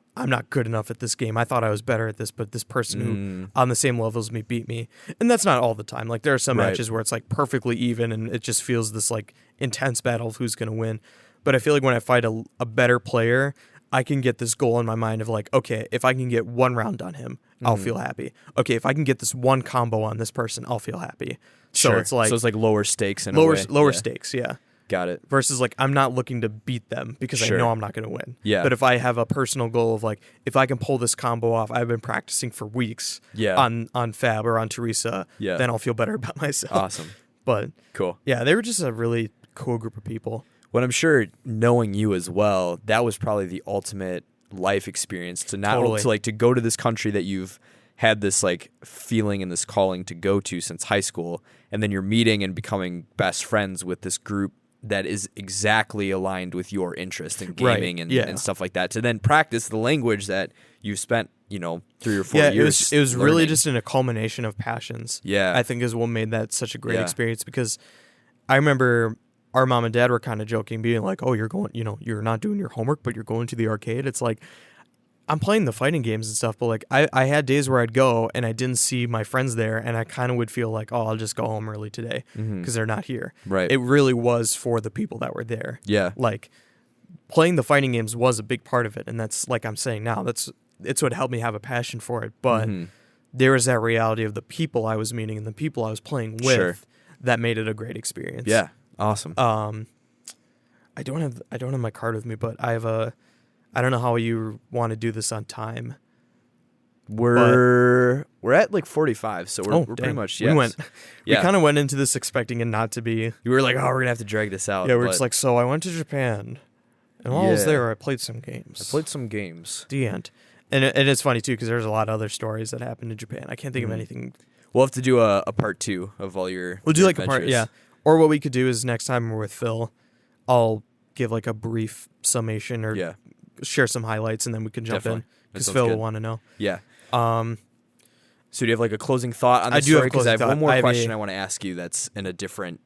good enough at this game. I thought I was better at this, but this person who on the same level as me beat me. And that's not all the time. Like there are some Right. matches where it's like perfectly even and it just feels this like intense battle of who's going to win. But I feel like when I fight a better player, I can get this goal in my mind of like, okay, if I can get one round on him, I'll feel happy. Okay, if I can get this one combo on this person, I'll feel happy. So Sure. it's like lower stakes in lower a way. lower Yeah. stakes, yeah. Got it. Versus like I'm not looking to beat them because Sure. I know I'm not going to win. Yeah. But if I have a personal goal of like, if I can pull this combo off, I've been practicing for weeks Yeah. on Fab or on Teresa, Yeah. then I'll feel better about myself. Awesome. But Cool. yeah, they were just a really cool group of people. Well, I'm sure knowing you as well, that was probably the ultimate life experience to not Totally. to like to go to this country that you've had this like feeling and this calling to go to since high school, and then you're meeting and becoming best friends with this group that is exactly aligned with your interest in Right. gaming and, Yeah. and stuff like that, to then practice the language that you've spent 3 or 4 Yeah, years it was really learning. just in a culmination of passions. Yeah. I think is what made that such a great Yeah. experience, because I remember our mom and dad were kind of joking, being like, "Oh, you're going, you're not doing your homework, but you're going to the arcade." It's like, I'm playing the fighting games and stuff, but like I had days where I'd go and I didn't see my friends there, and I kind of would feel like, oh, I'll just go home early today because they're not here. Right. It really was for the people that were there. Yeah. Like playing the fighting games was a big part of it, and that's like I'm saying now, it's what helped me have a passion for it. But there was that reality of the people I was meeting and the people I was playing with Sure. that made it a great experience. Yeah. Awesome. I don't have my card with me, but I don't know how you want to do this on time. We're at like 45, so we're pretty dang. much We went. Yeah. We kind of went into this expecting it not to be. You were like, oh, we're gonna have to drag this out. Yeah, we're but just like, so I went to Japan, and while I was Yeah. there, I played some games. I played some games. The end. And it's funny too because there's a lot of other stories that happened in Japan. I can't think of anything. We'll have to do a part 2 of all your. We'll do your like a part, adventures. yeah. Or what we could do is next time we're with Phil, I'll give like a brief summation or Yeah. share some highlights, and then we can jump Definitely. in That because sounds Phil good. will want to know. Yeah. Um, So do you have like a closing thought on I this do have story? a Because I have closing one thought. more I have question a- I want to ask you that's in a different,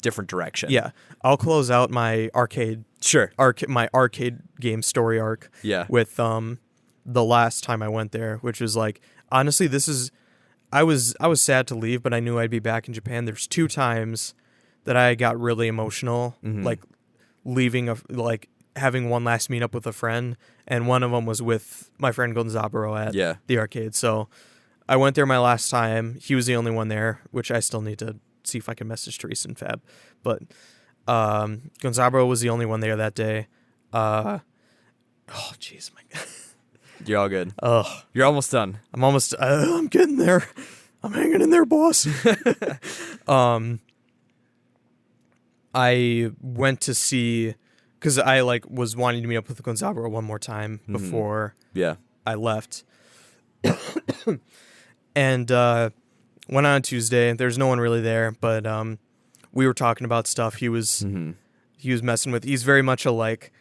different direction. yeah, I'll close out my Sure. my arcade game story arc. Yeah. With the last time I went there, which was like honestly, I was sad to leave, but I knew I'd be back in Japan. There's 2 times that I got really emotional, like leaving like having one last meetup with a friend, and one of them was with my friend Gonzaburo at Yeah. the arcade. So I went there my last time. He was the only one there, which I still need to see if I can message Teresa and Fab. But Gonzaburo was the only one there that day. Oh, jeez, my God. You're all good. Ugh. You're almost done. I'm getting there. I'm hanging in there, boss. I went to see, because I was wanting to meet up with Gonzaburo one more time before Yeah. I left. And went on Tuesday. There's no one really there, but we were talking about stuff. He was messing with. He's very much a like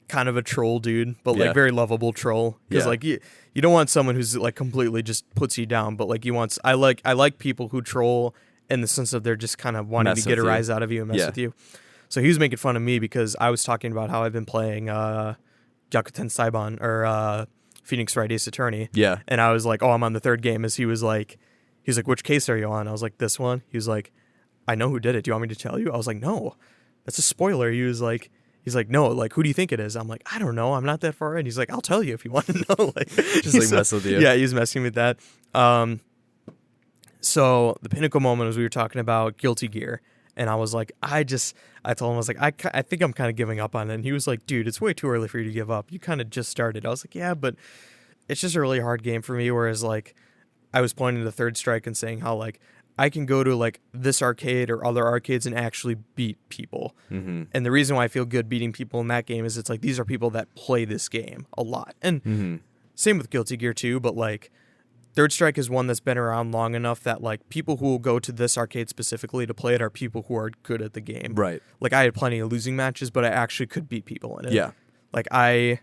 kind of a troll dude, but like very lovable troll. Because like you don't want someone who's like completely just puts you down, but like I like people who troll in the sense of they're just kind of wanting to get a rise out of you and mess with you. So he was making fun of me because I was talking about how I've been playing Gyakuten Saiban or Phoenix Wright Ace Attorney. Yeah. And I was like, oh, I'm on the third game. He was like, which case are you on? I was like, this one. He was like, I know who did it. Do you want me to tell you? I was like, no, that's a spoiler. He's like, no, like, who do you think it is? I'm like, I don't know. I'm not that far in. He's like, I'll tell you if you want to know. Like, just like mess with you. Yeah, he was messing with that. So the pinnacle moment was we were talking about Guilty Gear. And I was like, I told him, I was like, I think I'm kind of giving up on it. And he was like, dude, it's way too early for you to give up. You kind of just started. I was like, yeah, but it's just a really hard game for me. Whereas like I was pointing to Third Strike and saying how like I can go to like this arcade or other arcades and actually beat people. Mm-hmm. And the reason why I feel good beating people in that game is it's like these are people that play this game a lot. And same with Guilty Gear 2, but like Third Strike is one that's been around long enough that like people who will go to this arcade specifically to play it are people who are good at the game. Right. Like I had plenty of losing matches, but I actually could beat people in it. Yeah. Like I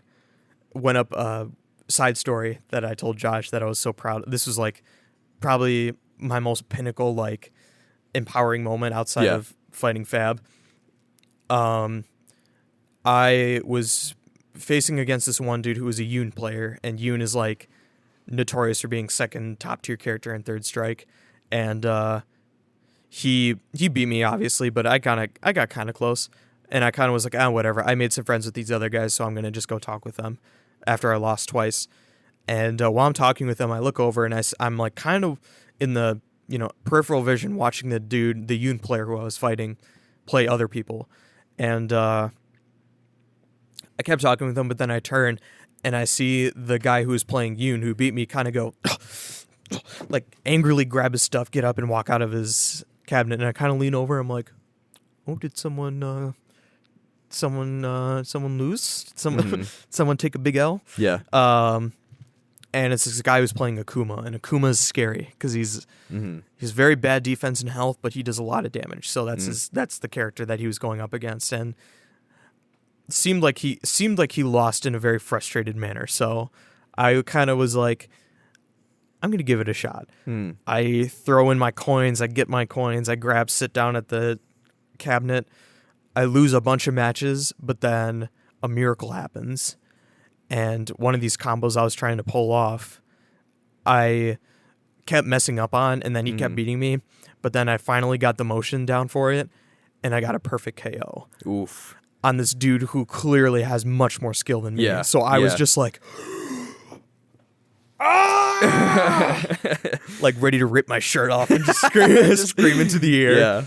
went up a side story that I told Josh that I was so proud. This was like probably my most pinnacle like empowering moment outside of fighting Fab. I was facing against this one dude who was a Yoon player, and Yoon is like notorious for being second top tier character in Third Strike, and he beat me obviously, but I got kind of close, and I kind of was like, whatever. I made some friends with these other guys, so I'm gonna just go talk with them after I lost twice. And while I'm talking with them, I look over and I'm like kind of in the peripheral vision watching the dude, the Yoon player who I was fighting, play other people, and I kept talking with him, but then I turn and I see the guy who was playing Yoon, who beat me, kind of go, like, angrily grab his stuff, get up, and walk out of his cabinet. And I kind of lean over. I'm like, oh, did someone lose? Someone take a big L? Yeah. And it's this guy who's playing Akuma, and Akuma is scary because he's very bad defense and health, but he does a lot of damage. So that's the character that he was going up against, and seemed like he lost in a very frustrated manner. So I kind of was like, I'm gonna give it a shot. I throw in my coins, I get my coins, I sit down at the cabinet. I lose a bunch of matches, but then a miracle happens. And one of these combos I was trying to pull off, I kept messing up on, and then he kept beating me. But then I finally got the motion down for it, and I got a perfect KO. Oof. On this dude who clearly has much more skill than me. Yeah. So I was just like, like ready to rip my shirt off and just scream into the air. Yeah.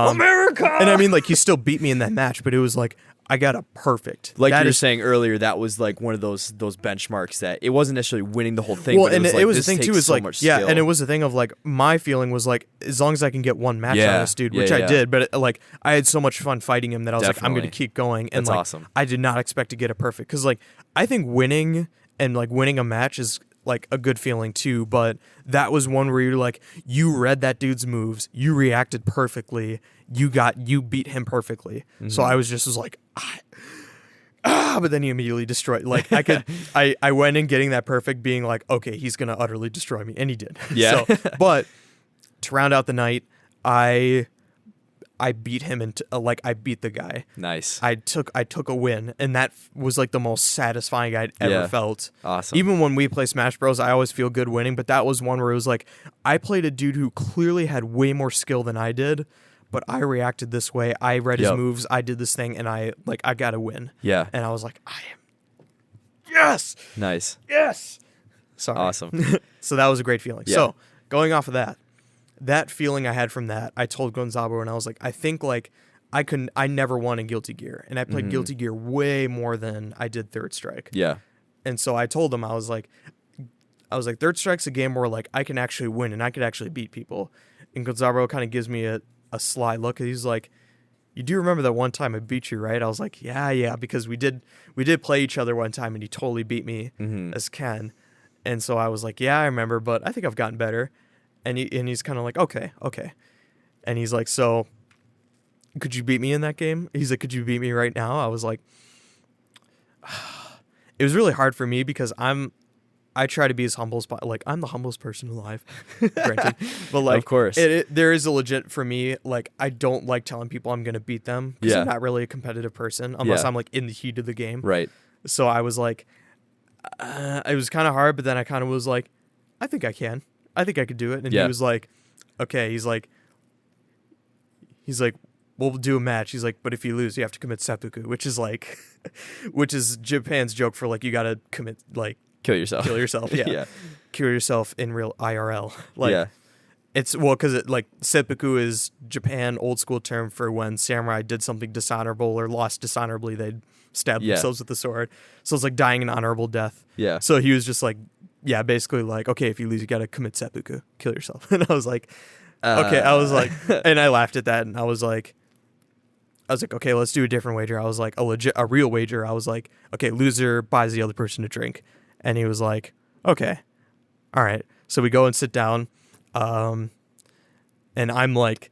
America! And I mean, like, he still beat me in that match, but it was like, I got a perfect. Like you were saying earlier, that was like one of those benchmarks that it wasn't necessarily winning the whole thing. Well, but and it was the thing too is like, skill. and it was the thing of like, my feeling was like, as long as I can get one match out of this dude, which I did, but like, I had so much fun fighting him that I was like, I'm going to keep going. And that's like, awesome. I did not expect to get it perfect because like, I think winning a match is like a good feeling too, but that was one where you're like, you read that dude's moves, you reacted perfectly, you beat him perfectly. So I was like, but then he immediately destroyed. Like I went in getting that perfect, being like, okay, he's gonna utterly destroy me, and he did. Yeah. So, but to round out the night, I beat him into I beat the guy. Nice. I took a win, and that was like the most satisfying I'd ever felt. Awesome. Even when we play Smash Bros, I always feel good winning, but that was one where it was like I played a dude who clearly had way more skill than I did, but I reacted this way. I read his moves. I did this thing, and I got to win. Yeah. And I was like, yes. Nice. Yes. Sorry. Awesome. So that was a great feeling. Yeah. So going off of that feeling I had from that, I told Gonzalo, and I was like, I think like I never won in Guilty Gear, and I played Guilty Gear way more than I did Third Strike. Yeah. And so I told him, I was like, Third Strike's a game where like I can actually win and I could actually beat people. And Gonzalo kind of gives me a sly look, and he's like, you do remember that one time I beat you, right? I was like, yeah, because we did play each other one time, and he totally beat me as Ken. And so I was like, yeah, I remember, but I think I've gotten better. And he's kind of like, okay. And he's like, so could you beat me in that game? He's like, could you beat me right now? I was like, it was really hard for me because I try to be as humble as like I'm the humblest person alive, granted. But like, of course, there is a legit for me. Like, I don't like telling people I'm gonna beat them because Yeah. I'm not really a competitive person unless Yeah. I'm like in the heat of the game. right. So I was like, it was kind of hard, but then I kind of was like, I think I can. I think I could do it. And Yeah. he was like, okay. He's like, we'll do a match. He's like, but if you lose, you have to commit seppuku, which is like, which is Japan's joke for like, you gotta commit, like, Kill yourself. kill yourself. Yeah. Yeah. Kill yourself in real IRL. Like, yeah. it's, well, because it, like, seppuku is Japan old school term for when samurai did something dishonorable or lost dishonorably, they'd stab Yeah. themselves with the sword. So it's like dying an honorable death. Yeah. So he was just like, yeah, basically like, okay, if you lose, you gotta commit seppuku, kill yourself. And I was like, okay. I was like, and I laughed at that, and I was like, okay, let's do a different wager. I was like, a real wager. I was like, okay, loser buys the other person a drink. And he was like, okay, all right. So we go and sit down. And I'm like,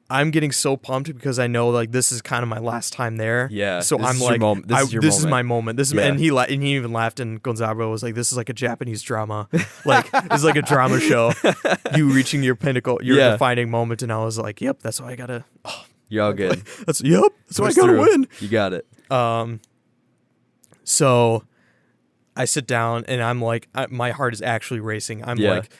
I'm getting so pumped because I know like this is kind of my last time there. Yeah, So this I'm is your like, moment. This is your my moment. moment. This is, Yeah. and he even laughed, and Gonzalo was like, this is like a Japanese drama. Like, it's like a drama show. You reaching your pinnacle, your Yeah. defining moment. And I was like, yep, that's why I gotta, You're all good. that's why I Push gotta through. win. You got it. So I sit down and I'm like, my heart is actually racing. I'm Yeah. like,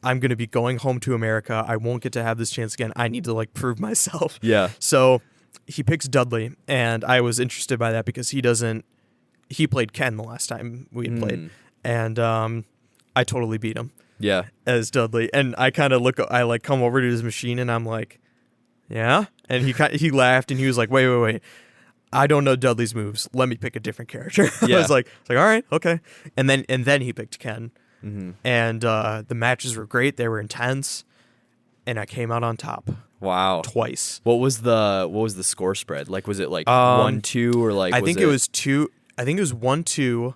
I'm going to be going home to America. I won't get to have this chance again. I need to like prove myself. Yeah. So he picks Dudley, and I was interested by that because he played Ken the last time we had played. And I totally beat him Yeah. as Dudley. And I kind of I like come over to his machine and I'm like, yeah. And he laughed and he was like, wait. I don't know Dudley's moves. Let me pick a different character. Yeah. I was like, all right, okay. And then he picked Ken. Mm-hmm. And the matches were great. They were intense. And I came out on top Wow. twice. What was the score spread? Like, was it like 1-2 or like? I think it was 2. I think it was 1-2.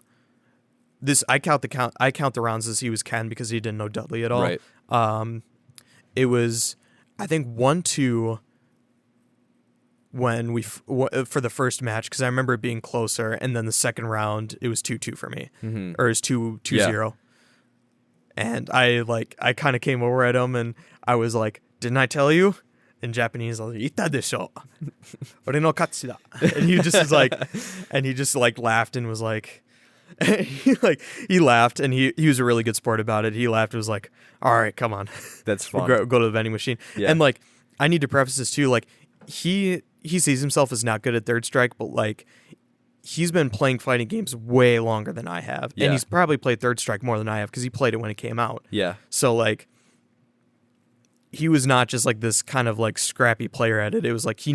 I count the rounds as he was Ken because he didn't know Dudley at all. Right. It was, I think, 1-2 when for the first match, because I remember it being closer, and then the second round it was 2-2 for me, or it was 2-0. And I kind of came over at him and I was like, "Didn't I tell you?" In Japanese, I was like, "Itta desho, ore no katsu da." And he just was like, and he just like laughed and was like, he laughed, and he was a really good sport about it. He laughed and was like, "All right, come on, That's fun. go to the vending machine." Yeah. And like, I need to preface this too, like he sees himself as not good at Third Strike, but like he's been playing fighting games way longer than I have. Yeah. And he's probably played Third Strike more than I have because he played it when it came out. Yeah. So like he was not just like this kind of like scrappy player at it. It was like he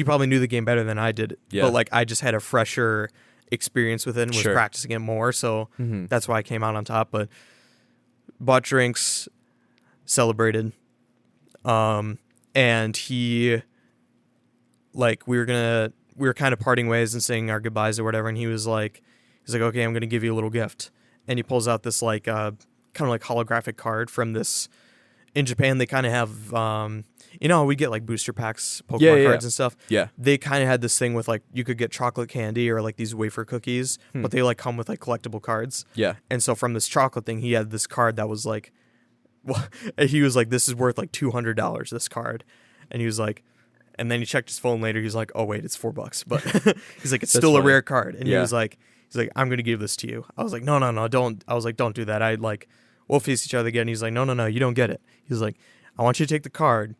probably knew the game better than I did. Yeah. But like I just had a fresher experience with it and was Sure. practicing it more. So Mhm. that's why I came out on top. But bought drinks, celebrated. And he, like, we were kind of parting ways and saying our goodbyes or whatever. And he's like, okay, I'm going to give you a little gift. And he pulls out this like, kind of like holographic card from this. In Japan, they kind of have, you know, we get like booster packs, Pokemon cards and stuff. Yeah. They kind of had this thing with like, you could get chocolate candy or like these wafer cookies, but they like come with like collectible cards. Yeah. And so from this chocolate thing, he had this card that was like, well, he was like, this is worth like $200, this card. And he was like, and then he checked his phone later. He's like, oh wait, it's $4. But he's like, it's That's still a funny. rare card. And Yeah. he's like, I'm going to give this to you. I was like, no, don't. I was like, don't do that. I like, we'll face each other again. He's like, no, you don't get it. He's like, I want you to take the card,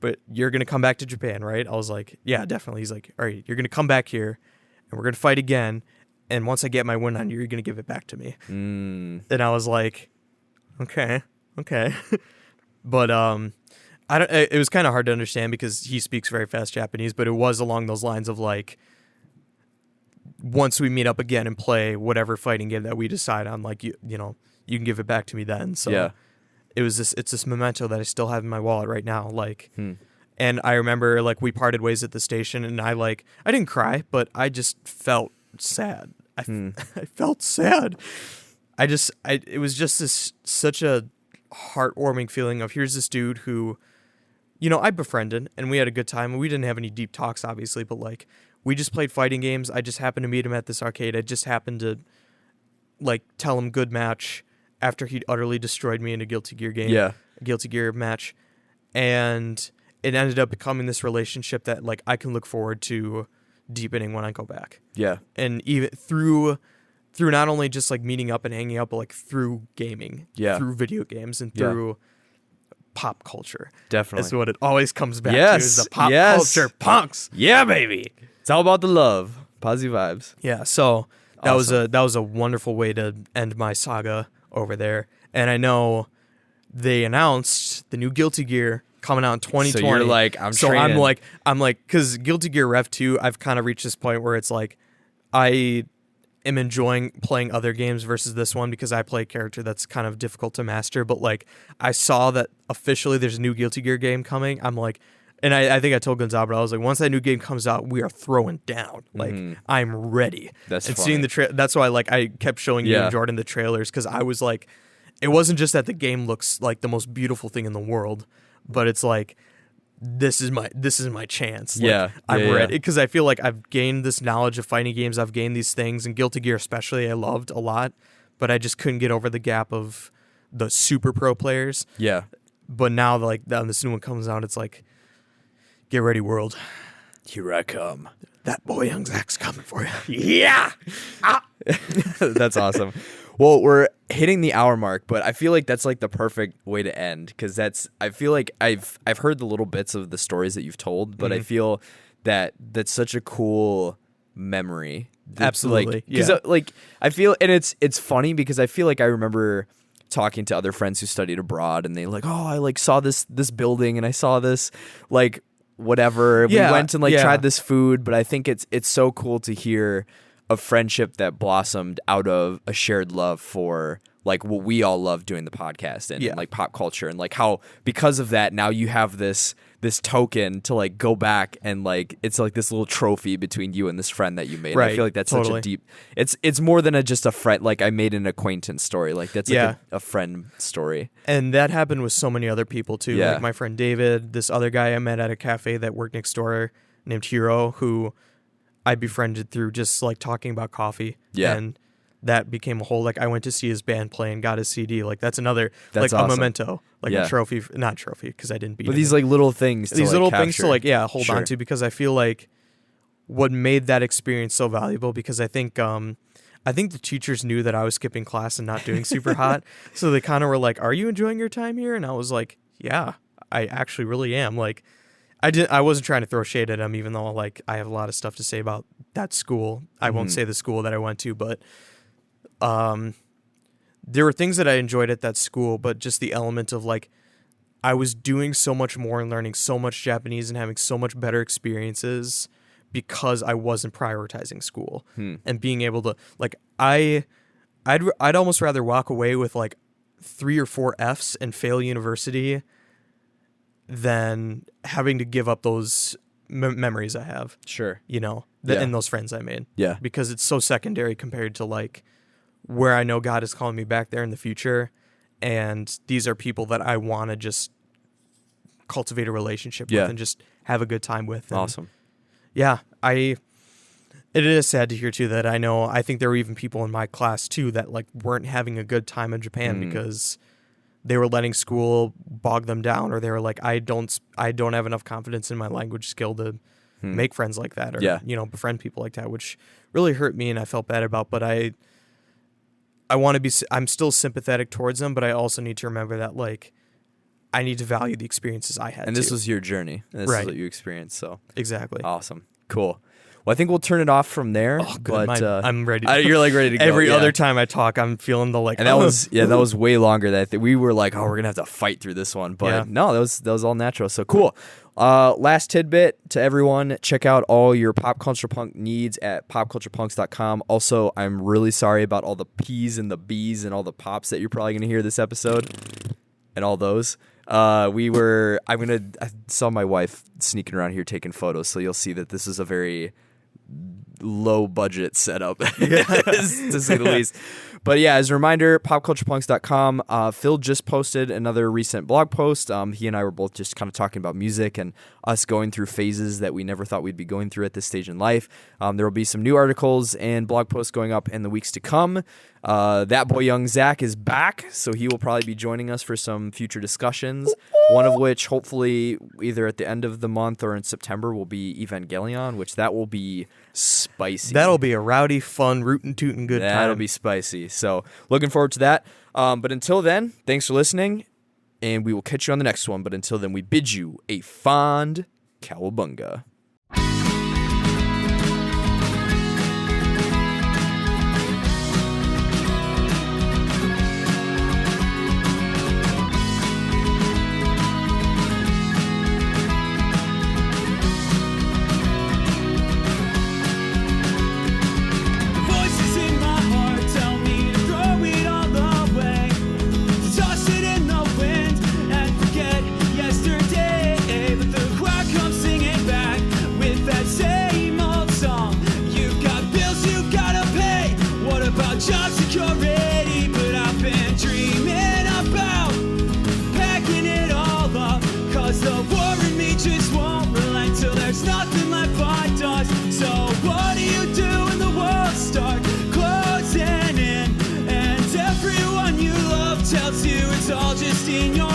but you're going to come back to Japan, right? I was like, yeah, definitely. He's like, all right, you're going to come back here and we're going to fight again. And once I get my win on you, you're going to give it back to me. Mm. And I was like, okay. But it was kind of hard to understand because he speaks very fast Japanese, but it was along those lines of like, once we meet up again and play whatever fighting game that we decide on, like, you know, you can give it back to me then. So Yeah. it's this memento that I still have in my wallet right now. Like, and I remember like we parted ways at the station and I didn't cry, but I just felt sad. I felt sad. it was just such a heartwarming feeling of here's this dude who, I befriended and we had a good time. We didn't have any deep talks, obviously, but like we just played fighting games. I just happened to meet him at this arcade. I just happened to like tell him good match after he'd utterly destroyed me in a Guilty Gear game. Yeah. A Guilty Gear match. And it ended up becoming this relationship that like I can look forward to deepening when I go back. Yeah. And even through not only just like meeting up and hanging out, but like through gaming, through video games and through pop culture. Definitely. That's what it always comes back to is the pop culture punks. Yeah, baby. It's all about the love. Positive vibes. Yeah. So that was a wonderful way to end my saga over there. And I know they announced the new Guilty Gear coming out in 2020. So you're like, I'm like, because Guilty Gear Rev 2, I've kind of reached this point where it's like, I am enjoying playing other games versus this one because I play a character that's kind of difficult to master. But like, I saw that officially there's a new Guilty Gear game coming. I'm like, and I think I told Gonzalo, I was like, once that new game comes out, we are throwing down. Like, I'm ready. That's and funny. seeing that's why like I kept showing you and Jordan the trailers because I was like, it wasn't just that the game looks like the most beautiful thing in the world, but it's like, this is my chance. Like, I'm ready because I feel like I've gained this knowledge of fighting games. I've gained these things, and Guilty Gear especially I loved a lot, but I just couldn't get over the gap of the super pro players. Yeah. But now like this new one comes out, it's like, get ready, world. Here I come. That boy Young Zach's coming for you. Yeah. That's awesome. Well, we're hitting the hour mark, but I feel like that's like the perfect way to end because I feel like I've heard the little bits of the stories that you've told, but I feel that that's such a cool memory. Absolutely. Because like I feel, and it's funny because I feel like I remember talking to other friends who studied abroad and they like, oh, I like saw this building and I saw this like whatever. We went and like tried this food, but I think it's so cool to hear a friendship that blossomed out of a shared love for like what we all love doing the podcast and like pop culture and like how because of that now you have this token to like go back and like it's like this little trophy between you and this friend that you made. Right. I feel like that's such a deep it's more than just a friend, like I made an acquaintance story, like that's like a friend story. And that happened with so many other people too. Like my friend David, this other guy I met at a cafe that worked next door named Hiro, who I befriended through just like talking about coffee. Yeah. And that became a whole, like I went to see his band play and got his CD. Like that's another, that's like awesome. a memento, like a trophy, not trophy because I didn't beat But these like little things to these like little capture. things to like, hold on to because I feel like what made that experience so valuable because I think the teachers knew that I was skipping class and not doing super hot. So they kind of were like, are you enjoying your time here? And I was like, yeah, I actually really am. Like, I wasn't trying to throw shade at them, even though like I have a lot of stuff to say about that school. I won't say the school that I went to, but there were things that I enjoyed at that school, but just the element of like I was doing so much more and learning so much Japanese and having so much better experiences because I wasn't prioritizing school and being able to like I'd almost rather walk away with like 3 or 4 Fs and fail university than having to give up those memories I have. Sure. And those friends I made. Yeah. Because it's so secondary compared to like where I know God is calling me back there in the future. And these are people that I want to just cultivate a relationship with and just have a good time with. And awesome. Yeah. It is sad to hear too that I think there were even people in my class too that like weren't having a good time in Japan because they were letting school bog them down, or they were like, I don't have enough confidence in my language skill to make friends like that, or befriend people like that, which really hurt me and I felt bad about. But I want to be. I'm still sympathetic towards them, but I also need to remember that like I need to value the experiences I had. And this was your journey. And this is what you experienced. So exactly. Awesome. Cool. Well, I think we'll turn it off from there. Oh, good. But I'm ready. You're like ready to go. Every other time I talk, I'm feeling the like. And that was way longer. That we were like, oh, we're gonna have to fight through this one. But no, that was all natural. So cool. Last tidbit to everyone: check out all your pop culture punk needs at popculturepunks.com. Also, I'm really sorry about all the P's and the B's and all the pops that you're probably gonna hear this episode, and all those. I saw my wife sneaking around here taking photos, so you'll see that this is a very low budget setup, to say the least. But yeah, as a reminder, popcultureplunks.com. Phil just posted another recent blog post. He and I were both just kind of talking about music and us going through phases that we never thought we'd be going through at this stage in life. There will be some new articles and blog posts going up in the weeks to come. That boy Young Zach is back, so he will probably be joining us for some future discussions. One of which, hopefully, either at the end of the month or in September, will be Evangelion, which that will be spicy. That'll be a rowdy, fun, rootin' tootin' good time. That'll be spicy. So looking forward to that. But until then, thanks for listening, and we will catch you on the next one. But until then, we bid you a fond cowabunga. Job security, but I've been dreaming about packing it all up, cause the war in me just won't relent till there's nothing left but dust. So what do you do when the walls start closing in, and everyone you love tells you it's all just in your